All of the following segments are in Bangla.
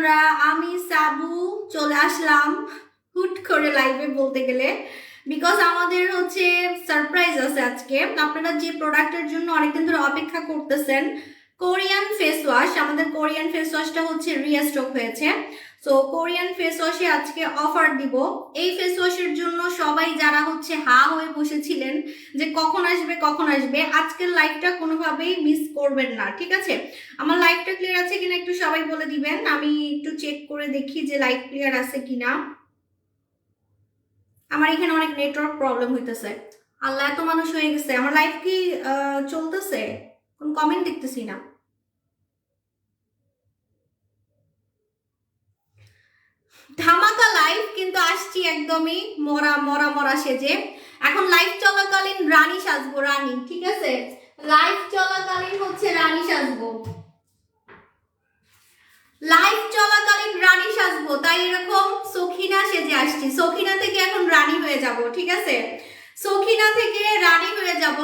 জানরা আমি সাবু চলে আসলাম হুট করে লাইভে বলতে গেলে বিকজ আমাদের হচ্ছে সারপ্রাইজ আছে আজকে। আপনারা যে প্রোডাক্টের জন্য অনেকদিন ধরে অপেক্ষা করতেছেন, কোরিয়ান ফেস ওয়াশ, আমাদের কোরিয়ান ফেস ওয়াশটা হচ্ছে রিস্টক হয়েছে। সো কোরিয়ান ফেস ওয়াশে আজকে অফার দিব। এই ফেস ওয়াশের জন্য সবাই যারা হচ্ছে হা হয়ে বসেছিলেন যে কখন আসবে কখন আসবে, আজকের লাইভটা কোনোভাবেই মিস করবেন না, ঠিক আছে? আমার লাইভটা ক্লিয়ার আছে কিনা একটু সবাই বলে দিবেন, আমি একটু চেক করে দেখি যে লাইভ ক্লিয়ার আছে কিনা। আমার এখানে অনেক নেটওয়ার্ক প্রবলেম হইতেছে। আল্লাহ, এত মানুষ হয়ে গেছে, আমার লাইভ কি চলতেছে? কোন কমেন্ট দেখতেছি না। ধামাকা লাইভ কিন্তু আসছি একদমই মরা মরা মরা সেজে। এখন লাইভ চলাকালীন রানী সাজবো, রানী, ঠিক আছে? লাইভ চলাকালীন হচ্ছে রানী সাজবো, লাইভ চলাকালীন রানী সাজবো, তাই এরকম সখিনা সেজে আসছি। সখিনা থেকে এখন রানী হয়ে যাব, ঠিক আছে? সখিনা থেকে রানী হয়ে যাব।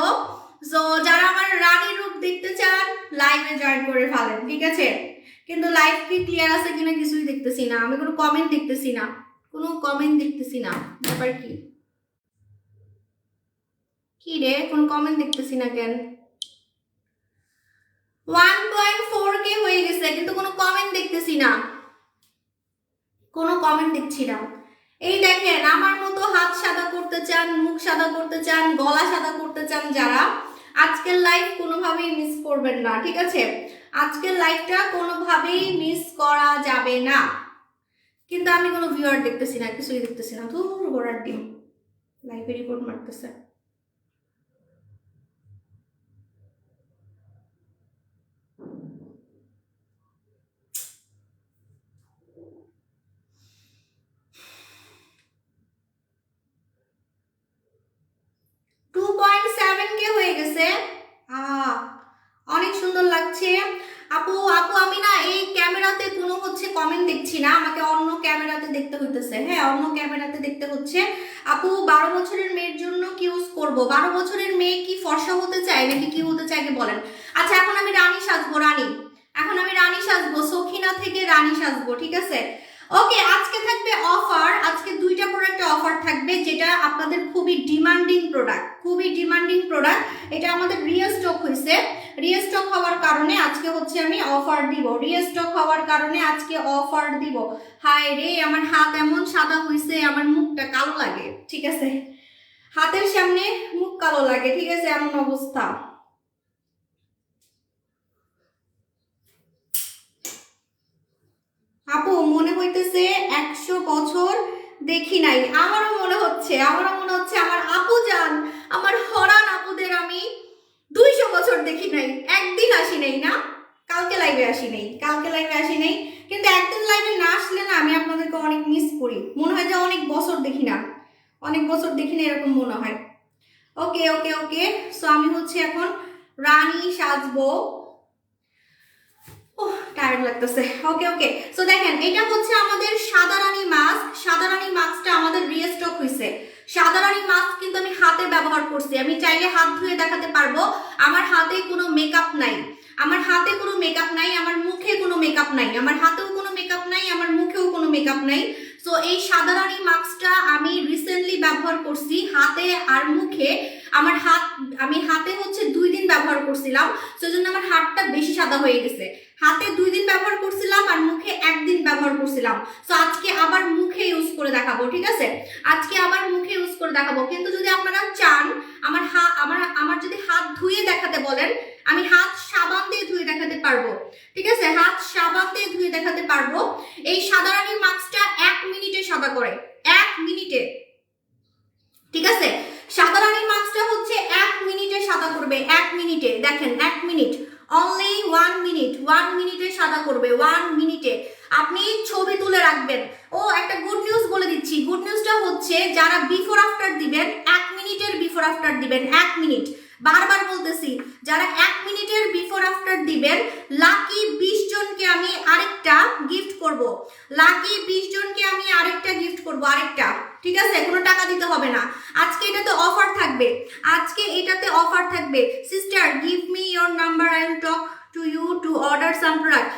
সো যারা আমার রানী রূপ দেখতে চান লাইভে জয়েন করে ফেলেন, ঠিক আছে? কিন্তু লাইভ কি ক্লিয়ার আছে কিনা কিছুই দেখতেছি না, আমি কোনো কমেন্ট দেখতেছি না, কোনো কমেন্ট দেখতেছি না। ব্যাপার কি কি রে, কোনো কমেন্ট দেখতেছি না কেন? 1.4K হয়ে গেছে কিন্তু কোনো কমেন্ট দেখতেছি না, কোনো কমেন্ট দেখছি না। এই দেখেন, আমার মতো হাত সাদা করতে চান, মুখ সাদা করতে চান, গলা সাদা করতে চান যারা, আজকের লাইভ কোনোভাবেই মিস করবেন না, ঠিক আছে? আজকের লাইভটা কোনোভাবেই মিস করা যাবে না। কিন্তু আমি কোনো ভিউয়ার দেখতেছি না, কিছুই দেখতেছি না। ধুর গোড়ার ডিম, লাইভে রিপোর্ট মারতেছে। হয়ে গেছে। অনেক সুন্দর লাগছে আপু। আপু আমি না এই ক্যামেরাতে কোনো হচ্ছে কমেন্ট দেখছি না, আমাকে অন্য ক্যামেরাতে দেখতে হইতেছে। হ্যাঁ, অন্য ক্যামেরাতে দেখতে হচ্ছে। আপু 12 বছরের মেয়ের জন্য কি ইউজ করব? 12 বছরের মেয়ে কি ফর্সা হতে চায় নাকি কি হতে চায় বলেন? আচ্ছা, এখন আমি রানী সাজবো, রানী, এখন আমি রানী সাজবো, সখিনা থেকে রানী সাজবো, ঠিক আছে? ওকে, আজকে থাকবে অফার, আজকে দুইটা প্রোডাক্টে অফার থাকবে, যেটা আপনাদের খুবই ডিমান্ডিং প্রোডাক্ট, খুবই ডিমান্ডিং প্রোডাক্ট। এটা আমাদের রিস্টক হয়েছে, রিস্টক হওয়ার কারণে আজকে হচ্ছে আমি অফার দিব, রিস্টক হওয়ার কারণে আজকে অফার দিব। হায় রে, আমার হাত এমন সাদা হয়েছে, আমার মুখটা কালো লাগে, ঠিক আছে? হাতের সামনে মুখ কালো লাগে, ঠিক আছে? এমন অবস্থা। আপু মনে হইতেছে 100 বছর দেখি নাই। আমারও মনে হচ্ছে, আমারও মনে হচ্ছে আমার আপু যান, আমার হরান আপুদের আমি 200 বছর দেখি নাই, একদিন আসি নাই না, কালকে লাইভে আসি নাই, কালকে লাইভে আসি নাই। কিন্তু একদিন লাইভে না আসলে না আমি আপনাদেরকে অনেক মিস করি, মনে হয় যে অনেক বছর দেখি না, অনেক বছর দেখি না, এরকম মনে হয়। ওকে ওকে ওকে, সো আমি হচ্ছে এখন রানী সাজবো। টায়ার্ড লাগতেছে। ওকে ওকে, সো দেখেন, এটা হচ্ছে আমাদের সাদা রানী মাস্ক। সাদা রানী মাস্কটা আমাদের রিস্টক হয়েছে। সাদা রানী মাস্ক কিন্তু আমি হাতে ব্যবহার করছি, আমি চাইলে হাত ধুয়ে দেখাতে পারবো। আমার হাতে কোনো মেকআপ নাই, আমার হাতে কোনো মেকআপ নাই, আমার মুখে কোনো মেকআপ নাই, আমার হাতেও কোনো মেকআপ নাই, আমার মুখেও কোনো মেকআপ নাই। সো এই সাদা রানী মাস্কটা আমি রিসেন্টলি ব্যবহার করছি হাতে আর মুখে। আমার হাত, আমি হাতে হচ্ছে 2 দিন ব্যবহার করছিলাম, সেজন্য আমার হাতটা বেশি সাদা হয়ে গেছে। হাতে 2 দিন ব্যবহার করছিলাম আর মুখে 1 দিন ব্যবহার করছিলাম। সো আজকে আবার মুখে ইউজ করে দেখাবো, ঠিক আছে? আজকে আবার মুখে ইউজ করে দেখাবো। কিন্তু যদি আপনারা চান আমার আমার যদি হাত ধুয়ে দেখাতে বলেন, আমি হাত সাবান দিয়ে ধুয়ে দেখাতে পারবো, ঠিক আছে? হাত সাবান দিয়ে ধুয়ে দেখাতে পারবো। এই সাদা রানীর মাস্কটা 1 মিনিটে সাদা করে, 1 মিনিটে, ঠিক আছে? সাদা রানীর মাস্কটা হচ্ছে 1 মিনিটে সাদা করবে, 1 মিনিটে। দেখেন 1 মিনিট, অনলি 1 মিনিট, 1 মিনিটে সাদা করবে, 1 মিনিটে। আপনি ছবি তুলে রাখবেন। ও একটা গুড নিউজ বলে দিচ্ছি, গুড নিউজটা হচ্ছে যারা বিফোর আফটার দিবেন 1 মিনিটের বিফোর আফটার দিবেন, 1 মিনিট, বারবার বলতেছি, যারা 1 মিনিটের বিফোর আফটার দিবেন, লাকি 20 জনকে আমি আরেকটা গিফট করব, লাকি 20 জনকে আমি আরেকটা গিফট করব, আরেকটা, ঠিক আছে? কোনো টাকা দিতে হবে না। আজকে এটাতে অফার থাকবে, আজকে এটাতে অফার থাকবে। Sister give me your number, I will talk to you to order some product.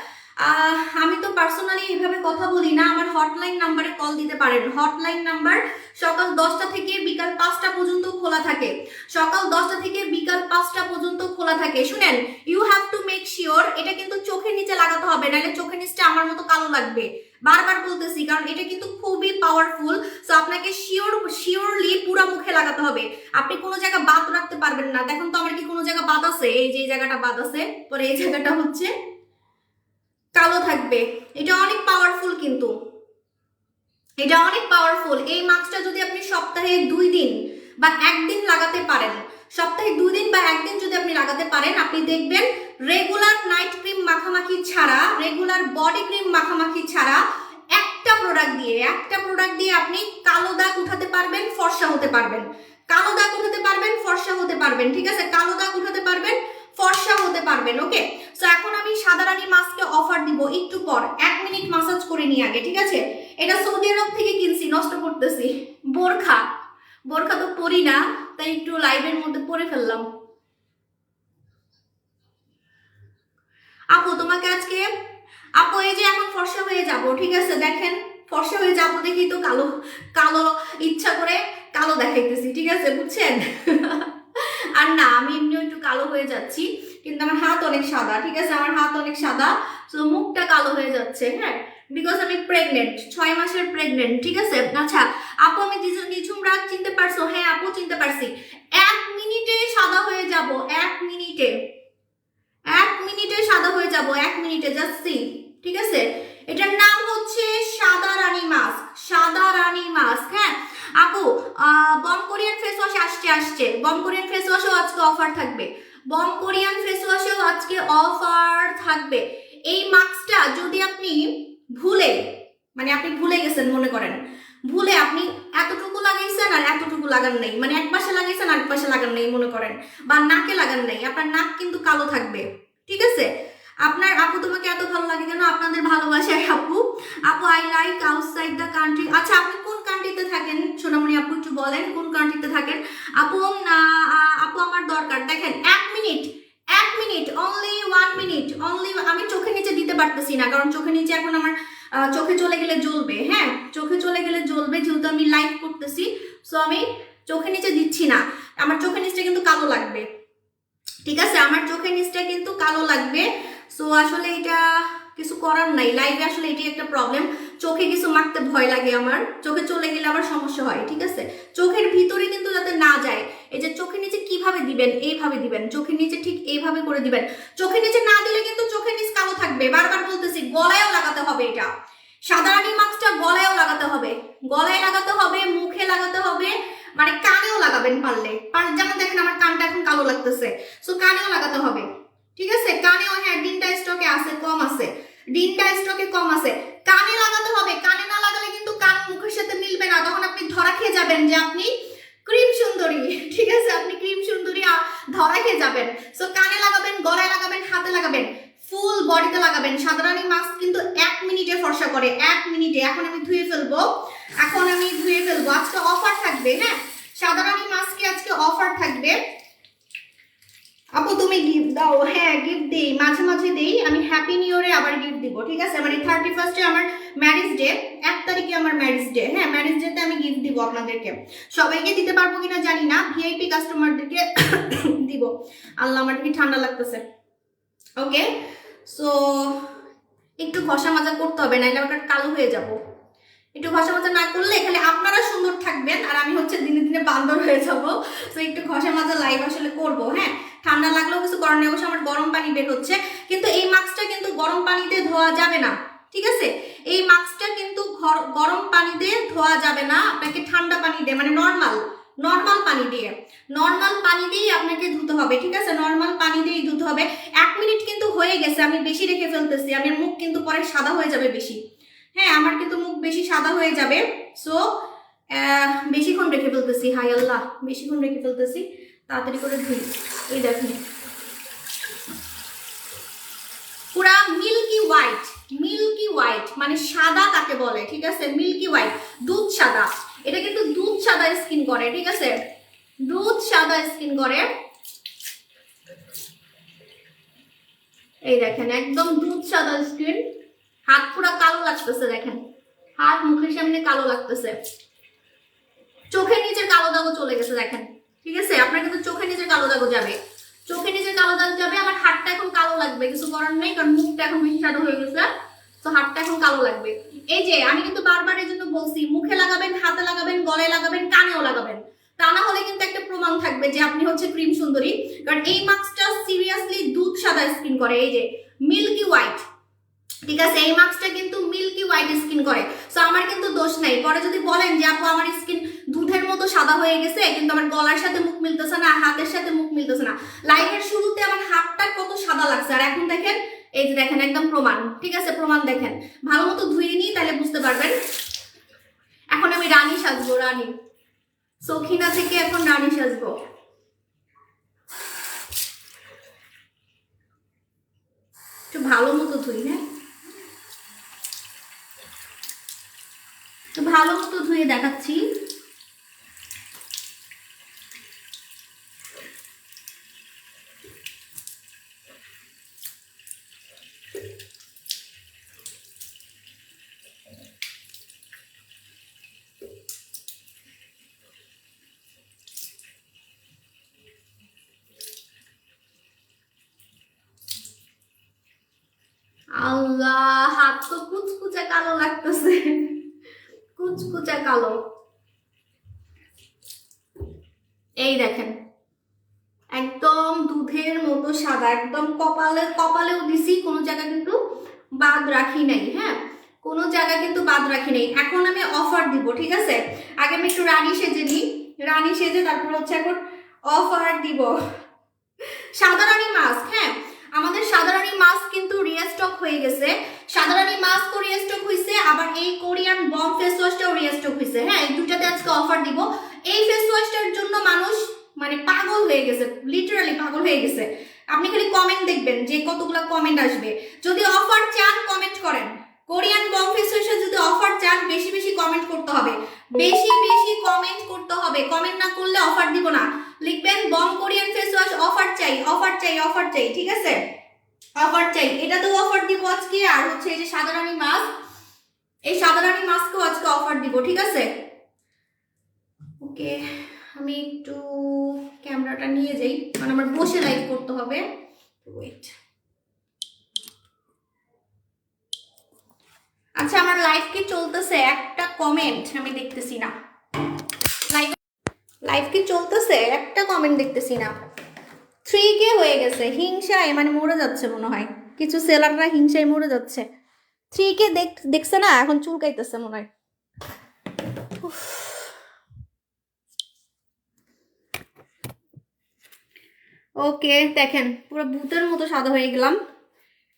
আমি তো পার্সোনালি এইভাবে কথা বলি না, আমার হটলাইন নাম্বারে কল দিতে পারেন। হটলাইন নাম্বার সকাল 10টা থেকে বিকাল 5টা পর্যন্ত খোলা থাকে। সকাল 10টা থেকে বিকাল 5টা পর্যন্ত খোলা থাকে। শুনেন, you have to make sure এটা কিন্তু চোখের নিচে লাগাতে হবে, নাহলে চোখের নিচটা আমার মতো কালো লাগবে। বারবার বলতেছি, কারণ এটা কিন্তু খুবই পাওয়ারফুল। সো আপনাকে শিওরলি পুরো মুখে লাগাতে হবে। আপনি কোনো জায়গা বাদ রাখতে পারবেন না। দেখুন তো আমার কি কোনো জায়গা বাদ আছে? এই যে জায়গাটা বাদ আছে, পরে এই জায়গাটা হচ্ছে কালো থাকবে। এটা অনেক পাওয়ারফুল, কিন্তু এটা অনেক পাওয়ারফুল। এই মাস্কটা যদি আপনি সপ্তাহে 2 দিন বা 1 দিন লাগাতে পারেন, সপ্তাহে 2 দিন বা 1 দিন যদি আপনি লাগাতে পারেন, আপনি দেখবেন রেগুলার নাইট ক্রিম মাখামাখি ছাড়া, রেগুলার বডি ক্রিম মাখামাখি ছাড়া একটা প্রোডাক্ট দিয়ে আপনি কালো দাগ উঠাতে পারবেন, ফর্সা হতে পারবেন। কালো দাগ উঠাতে পারবেন, ফর্সা হতে পারবেন। ঠিক আছে, কালো দাগ উঠাতে পারবেন, ফর্সা হতে পারবেন। ওকে, সো এখন আমি সাদা রানী মাস্কে অফার দিব একটু পর। 1 মিনিট মাসাজ করে নিই আগে। ঠিক আছে, এটা সৌদি আরব থেকে কিনছি, নষ্ট করতেছি। বোরখা তো পরি না, তাই একটু লাইভের মধ্যে পরে ফেললাম। আপু তোমাকে আজকে, আপু এই যে এখন ফর্সা হয়ে যাব। ঠিক আছে, দেখেন ফর্সা হয়ে যাবো দেখি তো কালো কালো ইচ্ছা করে কালো দেখাইতেছি। ঠিক আছে, বুঝছেন? আর না, আমি এমনিও একটু কালো হয়ে যাচ্ছি, কিন্তু আমার হাত অনেক সাদা। ঠিক আছে, আমার হাত অনেক সাদা, তো মুখটা কালো হয়ে যাচ্ছে। হ্যাঁ, বিকজ আমি প্রেগনেন্ট, 6 মাসের প্রেগনেন্ট। ঠিক আছে, আচ্ছা আপু আমি নিঝুম রাগ চিনতে পারছো? হ্যাঁ আপু চিনতে পারছি। 1 মিনিটে সাদা হয়ে যাব, 1 মিনিটে সাদা হয়ে যাব, 1 মিনিটে, জাস্ট সি। ঠিক আছে, এটার নাম হচ্ছে সাদা রানী মাস্ক, সাদা রানী মাস্ক। হ্যাঁ আপু, বম কোরিয়ান ফেস ওয়াশ আসছে। বম কোরিয়ান ফেস ওয়াশও আজকে অফার থাকবে। বম কোরিয়ান ফেস ওয়াশও আজকে অফার থাকবে। এই মাস্কটা যদি আপনি ভুলে, মানে আপনি ভুলে গেছেন, মনে করেন ভুলে আপনি এতটুকু লাগাইছেন আর এতটুকু লাগান নাই, মানে এক পাশে লাগাইছেন আর এক পাশে লাগান নাই মনে করেন, বা নাকে লাগান নাই, আপনার নাক কিন্তু কালো থাকবে। ঠিক আছে, আপনার আপু তোমাকে এত ভালো লাগে কেন? আপনাদের ভালোবাসায় আপু। I like outside the country. আচ্ছা আপনি কোন কান্ট্রিতে থাকেন সোনামণি আপু, একটু বলেন কোন কান্ট্রিতে থাকেন আপু? আপু আমার দরকার। দেখেন 1 মিনিট অনলি 1 মিনিট অনলি। আমি চোখের নিচে দিতে পারতেছি না, কারণ চোখের নিচে এখন আমার চোখে চলে গেলে জ্বলবে। হ্যাঁ, চোখে চলে গেলে জ্বলবে, যেহেতু আমি লাইভ করতেছি, সো আমি চোখের নিচে দিচ্ছি না। আমার চোখের নিচটা কিন্তু কালো লাগবে। ঠিক আছে, আমার চোখের নিচটা কিন্তু কালো লাগবে। সো আসলে এটা কিছু করার নাই, লাইভে আসলে এটি একটা প্রবলেম। চোখে কিছু মাখতে ভয় লাগে আমার, চোখে চলে গেলে আবার সমস্যা হয়। ঠিক আছে, চোখের ভিতরে কিন্তু যাতে না যায়, এই যে চোখের নিচে কিভাবে দিবেন, এইভাবে দিবেন, চোখের নিচে ঠিক এইভাবে করে দিবেন। চোখের নিচে না দিলে কিন্তু চোখের নিচ কালো থাকবে। বারবার বলতেছি, গলায়ও লাগাতে হবে এটা। সাদা রানী মাস্কটা গলায়ও লাগাতে হবে, গলায় লাগাতে হবে, মুখে লাগাতে হবে, মানে কানেও লাগাবেন পারলে। যেমন দেখেন আমার কানটা এখন কালো লাগতেছে, সো কানেও লাগাতে হবে। ঠিক আছে, কানেও, হ্যাঁ ডিনটা স্টকে আছে, কম আছে, ডিনটা স্টকে কম আছে। কানে লাগাতে হবে, কানে না লাগালে কিন্তু কান মুখের সাথে মিলবে না, তখন আপনি ধরা খেয়ে যাবেন যে আপনি ক্রিম সুন্দরী। ঠিক আছে, আপনি ক্রিম সুন্দরী ধরা খেয়ে যাবেন। সো কানে লাগাবেন, গলায় লাগাবেন, হাতে লাগাবেন, ফুল বডিতে লাগাবেন। সাদা রানী মাস্ক কিন্তু 1 মিনিটে ফর্সা করে, 1 মিনিটে। এখন আমি ধুয়ে ফেলবো, আজকে অফার থাকবে। হ্যাঁ, সাদা রানী মাস্কে আজকে অফার থাকবে। আপু তুমি গিফট দাও? হ্যাঁ গিফট দেই, মাঝে মাঝে দেই। আমি হ্যাপি নিউ ইয়ারে আবার গিফট দিব। ঠিক আছে, মানে 31 আমার ম্যারেজ ডে, 1 তারিখে আমার ম্যারেজ ডে। হ্যাঁ, ম্যারেজ ডেতে আমি গিফট দিব আপনাদেরকে। সবাইকে দিতে পারবো কিনা জানি না, ভিআইপি কাস্টমারদেরকে দিব। আল্লাহ, আমার কি ঠান্ডা লাগতেছে। ওকে, সো একটু ঘষা মাজা করতে হবে, নাইলে আমার কালো হয়ে যাব। একটু ঘষা মাজা না করলে এখানে আপনারা সুন্দর থাকবেন আর আমি হচ্ছে দিনে দিনে বান্দর হয়ে যাব। তো একটু ঘষা মাজা লাইভ আসলে করবো। হ্যাঁ, ঠান্ডা লাগলেও কিছু করার নেই। অবশ্য আমার গরম পানি বের হচ্ছে, কিন্তু এই মাস্কটা কিন্তু গরম পানিতে ধোয়া যাবে না। ঠিক আছে, এই মাস্কটা কিন্তু গরম পানি দিয়ে ধোয়া যাবে না, আপনাকে ঠান্ডা পানি দিয়ে, মানে নর্মাল পানি দিয়ে আপনাকে ধুতে হবে। ঠিক আছে, নর্মাল পানি দিয়েই ধুতে হবে। 1 মিনিট কিন্তু হয়ে গেছে, আমি বেশি রেখে ফেলতেছি, আমার মুখ কিন্তু পরে সাদা হয়ে যাবে বেশি। হ্যাঁ, আমার কিন্তু মুখ বেশি সাদা হয়ে যাবে, সো বেশিক্ষণ রেখে ফেলতেছি। হাই আল্লাহ, বেশিক্ষণ রেখে ফেলতেছি, তাড়াতাড়ি করে ধুই। এই দেখুন পুরা মিল্কি হোয়াইট, মানে সাদা কাকে বলে? ঠিক আছে, মিল্কি হোয়াইট, দুধ সাদা। এটা কিন্তু দুধ সাদা স্কিন করে। ঠিক আছে, দুধ সাদা স্কিন করে। এই দেখেন একদম দুধ সাদা স্কিন, হাত পুরো কালো লাগতেছে, দেখেন হাত মুখের সামনে কালো লাগতেছে, চোখের নিচে কালো দাগও চলে গেছে দেখেন। ঠিক আছে, আপনার কিন্তু চোখের নিচে কালো দাগও যাবে, চোখের নিচে কালো দাগ যাবে। আমার হাতটা এখন কালো লাগবে, কিছু করার নেই, কারণ মুখটা এখন বেশি সাদা হয়ে গেছে, তো হাতটা এখন কালো লাগবে। এই যে আমি কিন্তু বারবার এই জন্য বলছি, মুখে লাগাবেন, হাতে লাগাবেন, গলায় লাগাবেন, কানেও লাগাবেন, তা না হলে কিন্তু একটা প্রমাণ থাকবে যে আপনি হচ্ছে ক্রিম সুন্দরী। কারণ এই মাস্কটা সিরিয়াসলি দুধ সাদা স্কিন করে, এই যে মিল্কি হোয়াইট। ঠিক আছে, এই মাস্কটা কিন্তু মিল্কি হোয়াইট স্কিন করে। সো আমার কিন্তু দোষ নাই, পরে যদি বলেন যে আপু আমার স্কিন দুধের মতো সাদা হয়ে গেছে, কিন্তু আমার গলার সাথে মুখ মিলতেছে না, হাতের সাথে মুখ মিলতেছে না। লাইভের শুরুতে আমার হাতটা কত সাদা লাগছে, আর এখন দেখেন, এই যে দেখেন একদম প্রমাণ। ঠিক আছে, প্রমাণ দেখেন, ভালো মতো ধুয়ে নিই তাহলে বুঝতে পারবেন। এখন আমি রানী সাজবো, রানী সখিনা থেকে এখন রানী সাজবো। একটু ভালো মতো ধুই, হ্যাঁ তো ভালো মতো ধুয়ে দেখাচ্ছি। আল্লাহ, হাত তো কুচকুচে কালো লাগতেছে, কুচকুচে কালো। এই দেখেন একদম দুধের মতো সাদা, একদম কপালেও দিছি, কোনো জায়গা কিন্তু বাদ রাখি নাই, হ্যাঁ কোনো জায়গা কিন্তু বাদ রাখি নাই। এখন আমি অফার দিব, ঠিক আছে, আগে আমি একটু রানী সেজে নিই, রানী সেজে তারপর হচ্ছে এখন অফার দিব। সাদা রানী মাস্ক, হ্যাঁ আমাদের সাদা রানী মাস্ক কিন্তু রিস্টক হয়ে গেছে, সাদা রানী মাস্কও রিস্টক হয়েছে, আবার এই কোরিয়ান বম ফেস ওয়াশটাও রিস্টক হয়েছে। হ্যাঁ এই দুটাতে আজকে অফার দিব। এই ফেস ওয়াশটার জন্য মানুষ মানে পাগল হয়ে গেছে, লিটারালি পাগল হয়ে গেছে। আপনি খালি কমেন্ট দেখবেন যে কতগুলো কমেন্ট আসবে। যদি অফার চান কমেন্ট করেন, কোরিয়ান বম ফেস ওয়াশের যদি অফার চান বেশি বেশি কমেন্ট করতে হবে, বেশি বেশি কমেন্ট করতে হবে, কমেন্ট না করলে অফার দিব না। লিখবেন Bom Korean face wash offer চাই, অফার চাই, অফার চাই, ঠিক আছে অফার চাই। এটাতেও অফার দিব আজকে, আর হচ্ছে এই যে সাদা রানী মাস্ক, এই সাদা রানী মাস্কও আজকে অফার দিব, ঠিক আছে। ওকে, আমি একটু ক্যামেরাটা নিয়ে যাই, মানে আমার বসে লাইভ করতে হবে। ওয়েট, আচ্ছা আমার লাইভ কি চলতেছে? একটা কমেন্ট আমি দেখতেছি না, লাইভ লাইভ কি চলতেছে? একটা কমেন্ট দেখতেছি না। 3K হয়ে গেছে, হিংসায় মানে মরে যাচ্ছে মনে হয়, কিছু সেলাররা হিংসায় মরে যাচ্ছে। 3K দেখছে না, এখন চুলকাইতেছে মনে হয়। ওকে দেখেন পুরো ভূতের মতো সাদা হয়ে গেলাম,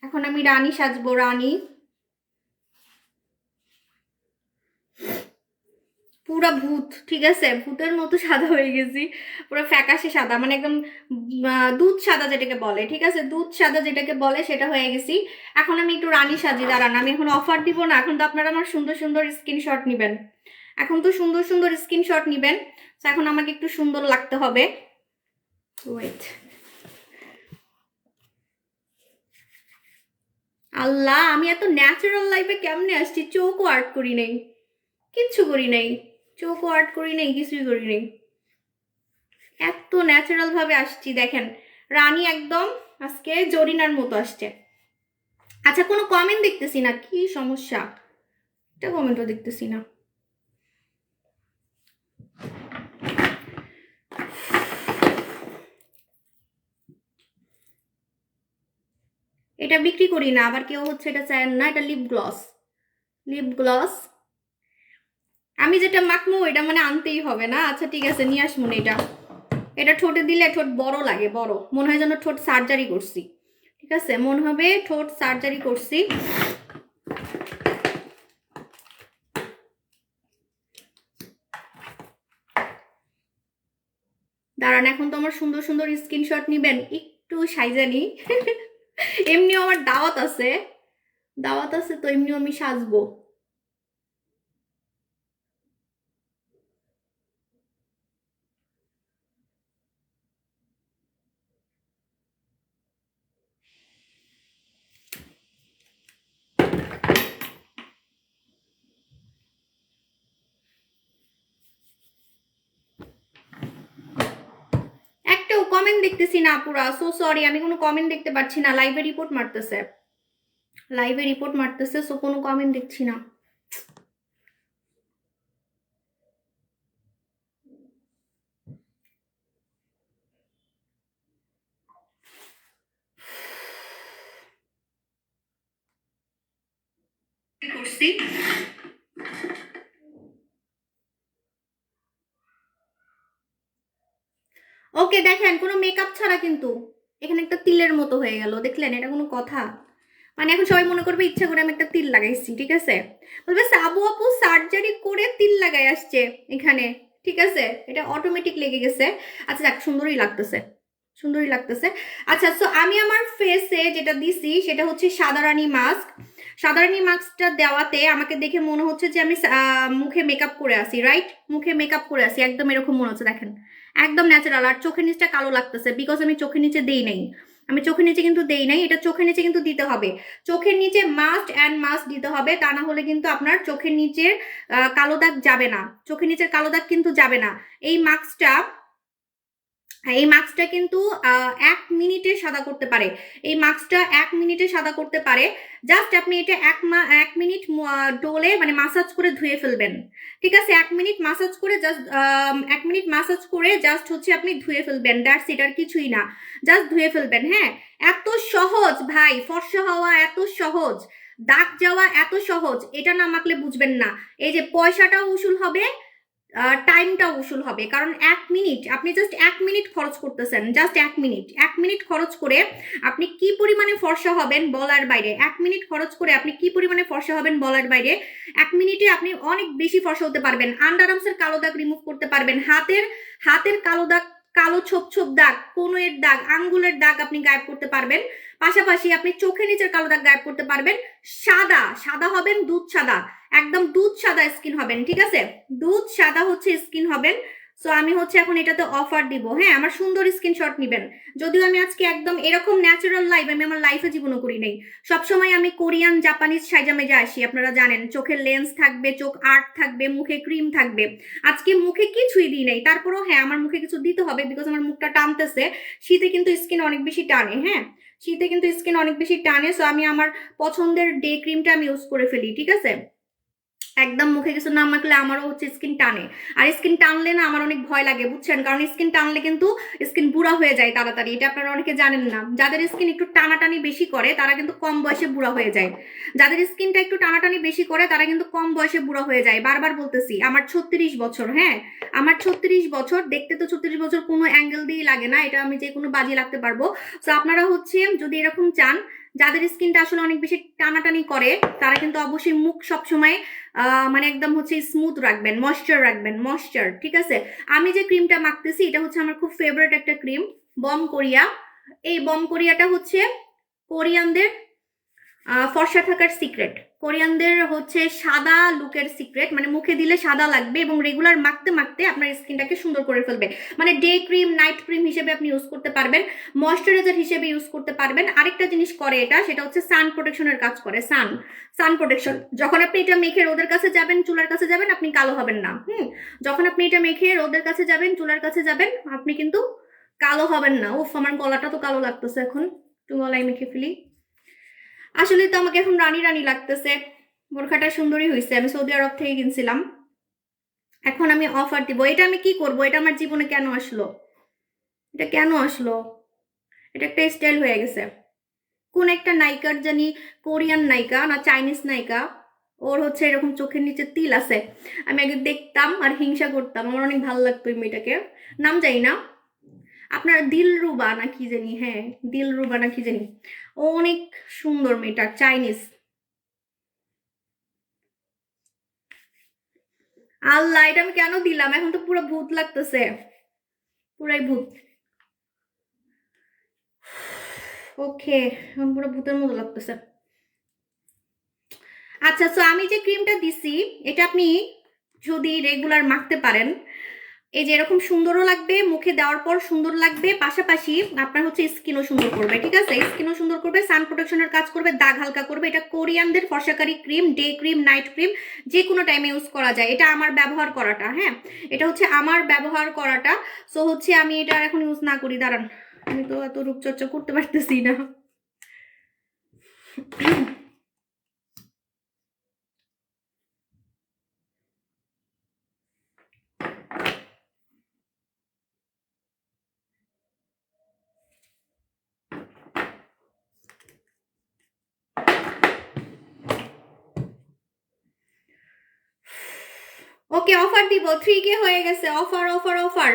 এখন আমি রানী সাজবো, রানী পুরা ভূত। ঠিক আছে, ভূতের মতো সাদা হয়ে গেছি, পুরো ফ্যাকাশে সাদা, মানে একদম দুধ সাদা যেটাকে বলে, ঠিক আছে দুধ সাদা যেটাকে বলে সেটা হয়ে গেছি। এখন আমি একটু রানী সাজি, দাঁড়ান আমি এখন অফার দিব না, এখন তো আপনারা আমার সুন্দর সুন্দর স্ক্রিনশট নেবেন, এখন তো সুন্দর সুন্দর স্ক্রিনশট নেবেন, তো এখন আমাকে একটু সুন্দর লাগতে হবে। ওয়েট, আল্লাহ আমি এত ন্যাচারাল লাইফে কেমনে আসছি, চোখও আর্ট করি নাই, কিচ্ছু করি নাই, চোখও আর্ট করি নাই, কিছুই করি নাই, এত ন্যাচারাল ভাবে আসছি। দেখেন রানী একদম আজকে জরিনার মতো আসছে। আচ্ছা কোনো কমেন্ট দেখতেছি না, কি সমস্যা, একটা কমেন্টও দেখতেছি না। এটা বিক্রি করি না, আবার কেউ হচ্ছে এটা চায় না, এটা লিপ গ্লস, লিপ গ্লস আমি যেটা মাখবো এটা মানে আনতেই হবে না। আচ্ছা ঠিক আছে নিয়ে আসবো না, এটা এটা ঠোঁটে দিলে ঠোঁট বড় লাগে, বড় মনে হয় যেন ঠোঁট সার্জারি করছি, ঠিক আছে মনে হবে ঠোঁট সার্জারি করছি। দাঁড়ান এখন তো আমার সুন্দর সুন্দর স্ক্রিনশট নিবেন, একটু সাইজানি এমনিও আমার দাওয়াত আছে, দাওয়াত আছে তো এমনিও আমি সাজবো। কমেন্ট দেখতেছি না পুরা, সো সরি, আমি কোনো কমেন্ট দেখতে পাচ্ছি না। লাইভে রিপোর্ট মারতেছে, সো কোনো কমেন্ট দেখছি না। করছি ওকে, দেখেন কোনো মেকআপ ছাড়া কিন্তু এখানে একটা তিলের মতো হয়ে গেল, দেখলেন? এটা কোনো কথা? মানে এখন সবাই মনে করবে ইচ্ছা করে আমি একটা তিল লাগাইছি, ঠিক আছে? বলবে সাবু আপু সার্জারি করে তিল লাগাই আসছে এখানে, ঠিক আছে? এটা অটোমেটিক লেগে গেছে। আচ্ছা যাক, সুন্দরই লাগতেছে। আচ্ছা, সো আমি আমার ফেসে যেটা দিছি সেটা হচ্ছে সাদারানি মাস্ক। সাদারানি মাস্কটা দেওয়াতে আমাকে দেখে মনে হচ্ছে যে আমি মুখে মেকআপ করে আসি, রাইট? মুখে মেকআপ করে আসি, একদম এরকম মনে হচ্ছে, দেখেন একদম ন্যাচারাল। আর চোখের নিচটা কালো লাগতেছে বিকজ আমি চোখের নিচে দেই নাই, এটা চোখের নিচে কিন্তু দিতে হবে। চোখের নিচে মাস্ট দিতে হবে, তা না হলে কিন্তু আপনার চোখের নিচের কালো দাগ যাবে না, চোখের নিচের কালো দাগ কিন্তু যাবে না। এই মাস্কটা কিন্তু 1 মিনিটে সাদা করতে পারে। জাস্ট আপনি এটা 1 মিনিট ডোলে মানে মাসাজ করে ধুয়ে ফেলবেন, ঠিক আছে? 1 মিনিট মাসাজ করে জাস্ট হচ্ছে আপনি ধুয়ে ফেলবেন, দ্যাটস ইট, আর কিছুই না, জাস্ট ধুয়ে ফেলবেন। হ্যাঁ, এত সহজ ভাই, ফর্সা হওয়া এত সহজ, দাগ যাওয়া এত সহজ, এটা না মাখলে বুঝবেন না। এই যে পয়সাটাও উসুল হবে, টাইমটা উসুল হবে, কারণ 1 মিনিট আপনি জাস্ট 1 মিনিট খরচ করতেছেন, জাস্ট 1 মিনিট খরচ করে আপনি কি পরিমাণে ফর্সা হবেন বলার বাইরে। 1 মিনিট খরচ করে আপনি কি পরিমাণে ফর্সা হবেন বলার বাইরে। 1 মিনিটে আপনি অনেক বেশি ফর্সা হতে পারবেন, আন্ডার আর্মসের কালো দাগ রিমুভ করতে পারবেন, হাতের কালো দাগ, কালো ছোপ ছোপ দাগ, কনুইয়ের দাগ, আঙ্গুলের দাগ আপনি গায়েব করতে পারবেন। পাশাপাশি আপনি চোখের নিচের কালো দাগ গায়েব করতে পারবেন। সাদা হবেন, দুধ সাদা, একদম দুধ সাদা স্কিন হবেন, ঠিক আছে? দুধ সাদা হচ্ছে স্কিন হবেন। সো আমি হচ্ছে এখন এটাতে অফার দিব। হ্যাঁ, আমার সুন্দর স্ক্রিনশট নিবেন। যদিও আমি আজকে একদম এরকম ন্যাচারাল লাইভ আমি আমার লাইফে জীবনও করি নাই। সবসময় আমি কোরিয়ান জাপানিজ সাইজামেজে আসি, আপনারা জানেন। চোখের লেন্স থাকবে, চোখ আর্ট থাকবে, মুখে ক্রিম থাকবে। আজকে মুখে কিছুই দিই নাই, তারপরেও হ্যাঁ আমার মুখে কিছু দিতে হবে বিকজ আমার মুখটা টানতেছে। শীতে কিন্তু স্কিন অনেক বেশি টানে, হ্যাঁ শীতে কিন্তু স্কিন অনেক বেশি টানে। সো আমি আমার পছন্দের ডে ক্রিমটা আমি ইউজ করে ফেলি, ঠিক আছে? একদম মুখে কিছু না মাখলে আমারও হচ্ছে স্কিন টানে, আর স্কিন টানলে না আমার অনেক ভয় লাগে, বুঝছেন? কারণ স্কিন টানলে কিন্তু স্কিন বুড়া হয়ে যায় তাড়াতাড়ি, এটা আপনারা অনেকে জানেন না। যাদের স্কিন একটু টানাটানি বেশি করে তারা কিন্তু কম বয়সে বুড়া হয়ে যায়, যাদের স্কিনটা একটু টানাটানি বেশি করে তারা কিন্তু কম বয়সে বুড়া হয়ে যায়। বারবার বলতেছি, আমার 36 বছর, হ্যাঁ আমার 36 বছর, দেখতে তো 36 বছর কোনো অ্যাঙ্গেল দিয়ে লাগে না, এটা আমি যে কোনো বাজি লাগতে পারবো। তো আপনারা হচ্ছে যদি এরকম চান, যাদের স্কিনটা আসলে অনেক বেশি টানাটানি করে, তারা কিন্তু অবশ্যই মুখ সবসময় মানে একদম হচ্ছে স্মুথ রাখবেন, ময়েশ্চার, ঠিক আছে? আমি যে ক্রিমটা মাখতেছি এটা হচ্ছে আমার খুব ফেভারিট একটা ক্রিম, বম কোরিয়া। এই বম কোরিয়াটা হচ্ছে কোরিয়ানদের ফর্সা থাকার সিক্রেট, কোরিয়ানদের হচ্ছে সাদা লুকের সিক্রেট, মানে মুখে দিলে সাদা লাগবে এবং রেগুলার মাখতে মাখতে আপনার স্কিনটাকে সুন্দর করে ফেলবে। মানে ডে ক্রিম, নাইট ক্রিম হিসেবে আপনি ইউজ করতে পারবেন, ময়শ্চারাইজার হিসেবে ইউজ করতে পারবেন। আরেকটা জিনিস করে এটা, সেটা হচ্ছে সান প্রোটেকশনের কাজ করে। সান প্রোটেকশন, যখন আপনি এটা মেখে রোদের কাছে যাবেন, চুলার কাছে যাবেন, আপনি কালো হবেন না। যখন আপনি এটা মেখে রোদের কাছে যাবেন, চুলার কাছে যাবেন, আপনি কিন্তু কালো হবেন না। উফ, আমার গলাটা তো কালো লাগতেছে এখন, একটু গলায় মেখে ফেলি। আসলে তো আমাকে এখন রানী রানী লাগতেছে, বোরখাটা সুন্দরই হয়েছে, আমি সৌদি আরব থেকে কিনছিলাম। এখন আমি অফার দিব। এটা আমি কি করব? এটা আমার জীবনে কেন আসলো? এটা কেন আসলো? এটা একটা স্টাইল হয়ে গেছে। কোন একটা নায়িকার জানি, কোরিয়ান নায়িকা না চাইনিজ নায়িকা, ওর হচ্ছে এরকম চোখের নিচে তিল আছে। আমি আগে দেখতাম আর হিংসা করতাম, আমার অনেক ভালো লাগতো এই মেয়েটাকে, নাম জানি না, আপনার দিলরুবা না কি জানি, হ্যাঁ দিলরুবা না কি জানি, ও অনেক সুন্দর মেয়েটা, চাইনিজ। আল্লাহ, এটা আমি কেন দিলাম? এখন তো পুরো ভূত লাগতেছে, পুরাই ভূত। ওকে, এখন পুরো ভূতের মতো লাগতেছে। আচ্ছা, তো আমি যে ক্রিমটা দিছি এটা আপনি যদি রেগুলার মাখতে পারেন, এই যে এরকম সুন্দরও লাগবে, মুখে দেওয়ার পর সুন্দর লাগবে, পাশাপাশি আপনার হচ্ছে স্কিনও সুন্দর করবে, ঠিক আছে? স্কিনও সুন্দর করবে, সান প্রোটেকশনের কাজ করবে, দাগ হালকা করবে। এটা কোরিয়ানদের ফর্সাকারি cream, day cream, night cream, যে কোনো টাইমে ইউজ করা যায়। এটা আমার ব্যবহার করাটা, হ্যাঁ, এটা হচ্ছে আমার ব্যবহার করাটা। সো হচ্ছে আমি এটা এখন ইউজ না করি, দাঁড়ান, আমি তো এত রূপচর্চা করতে পারতেছি না। ওকে, অফার দিব, 3K হয়ে গেছে, অফার অফার অফার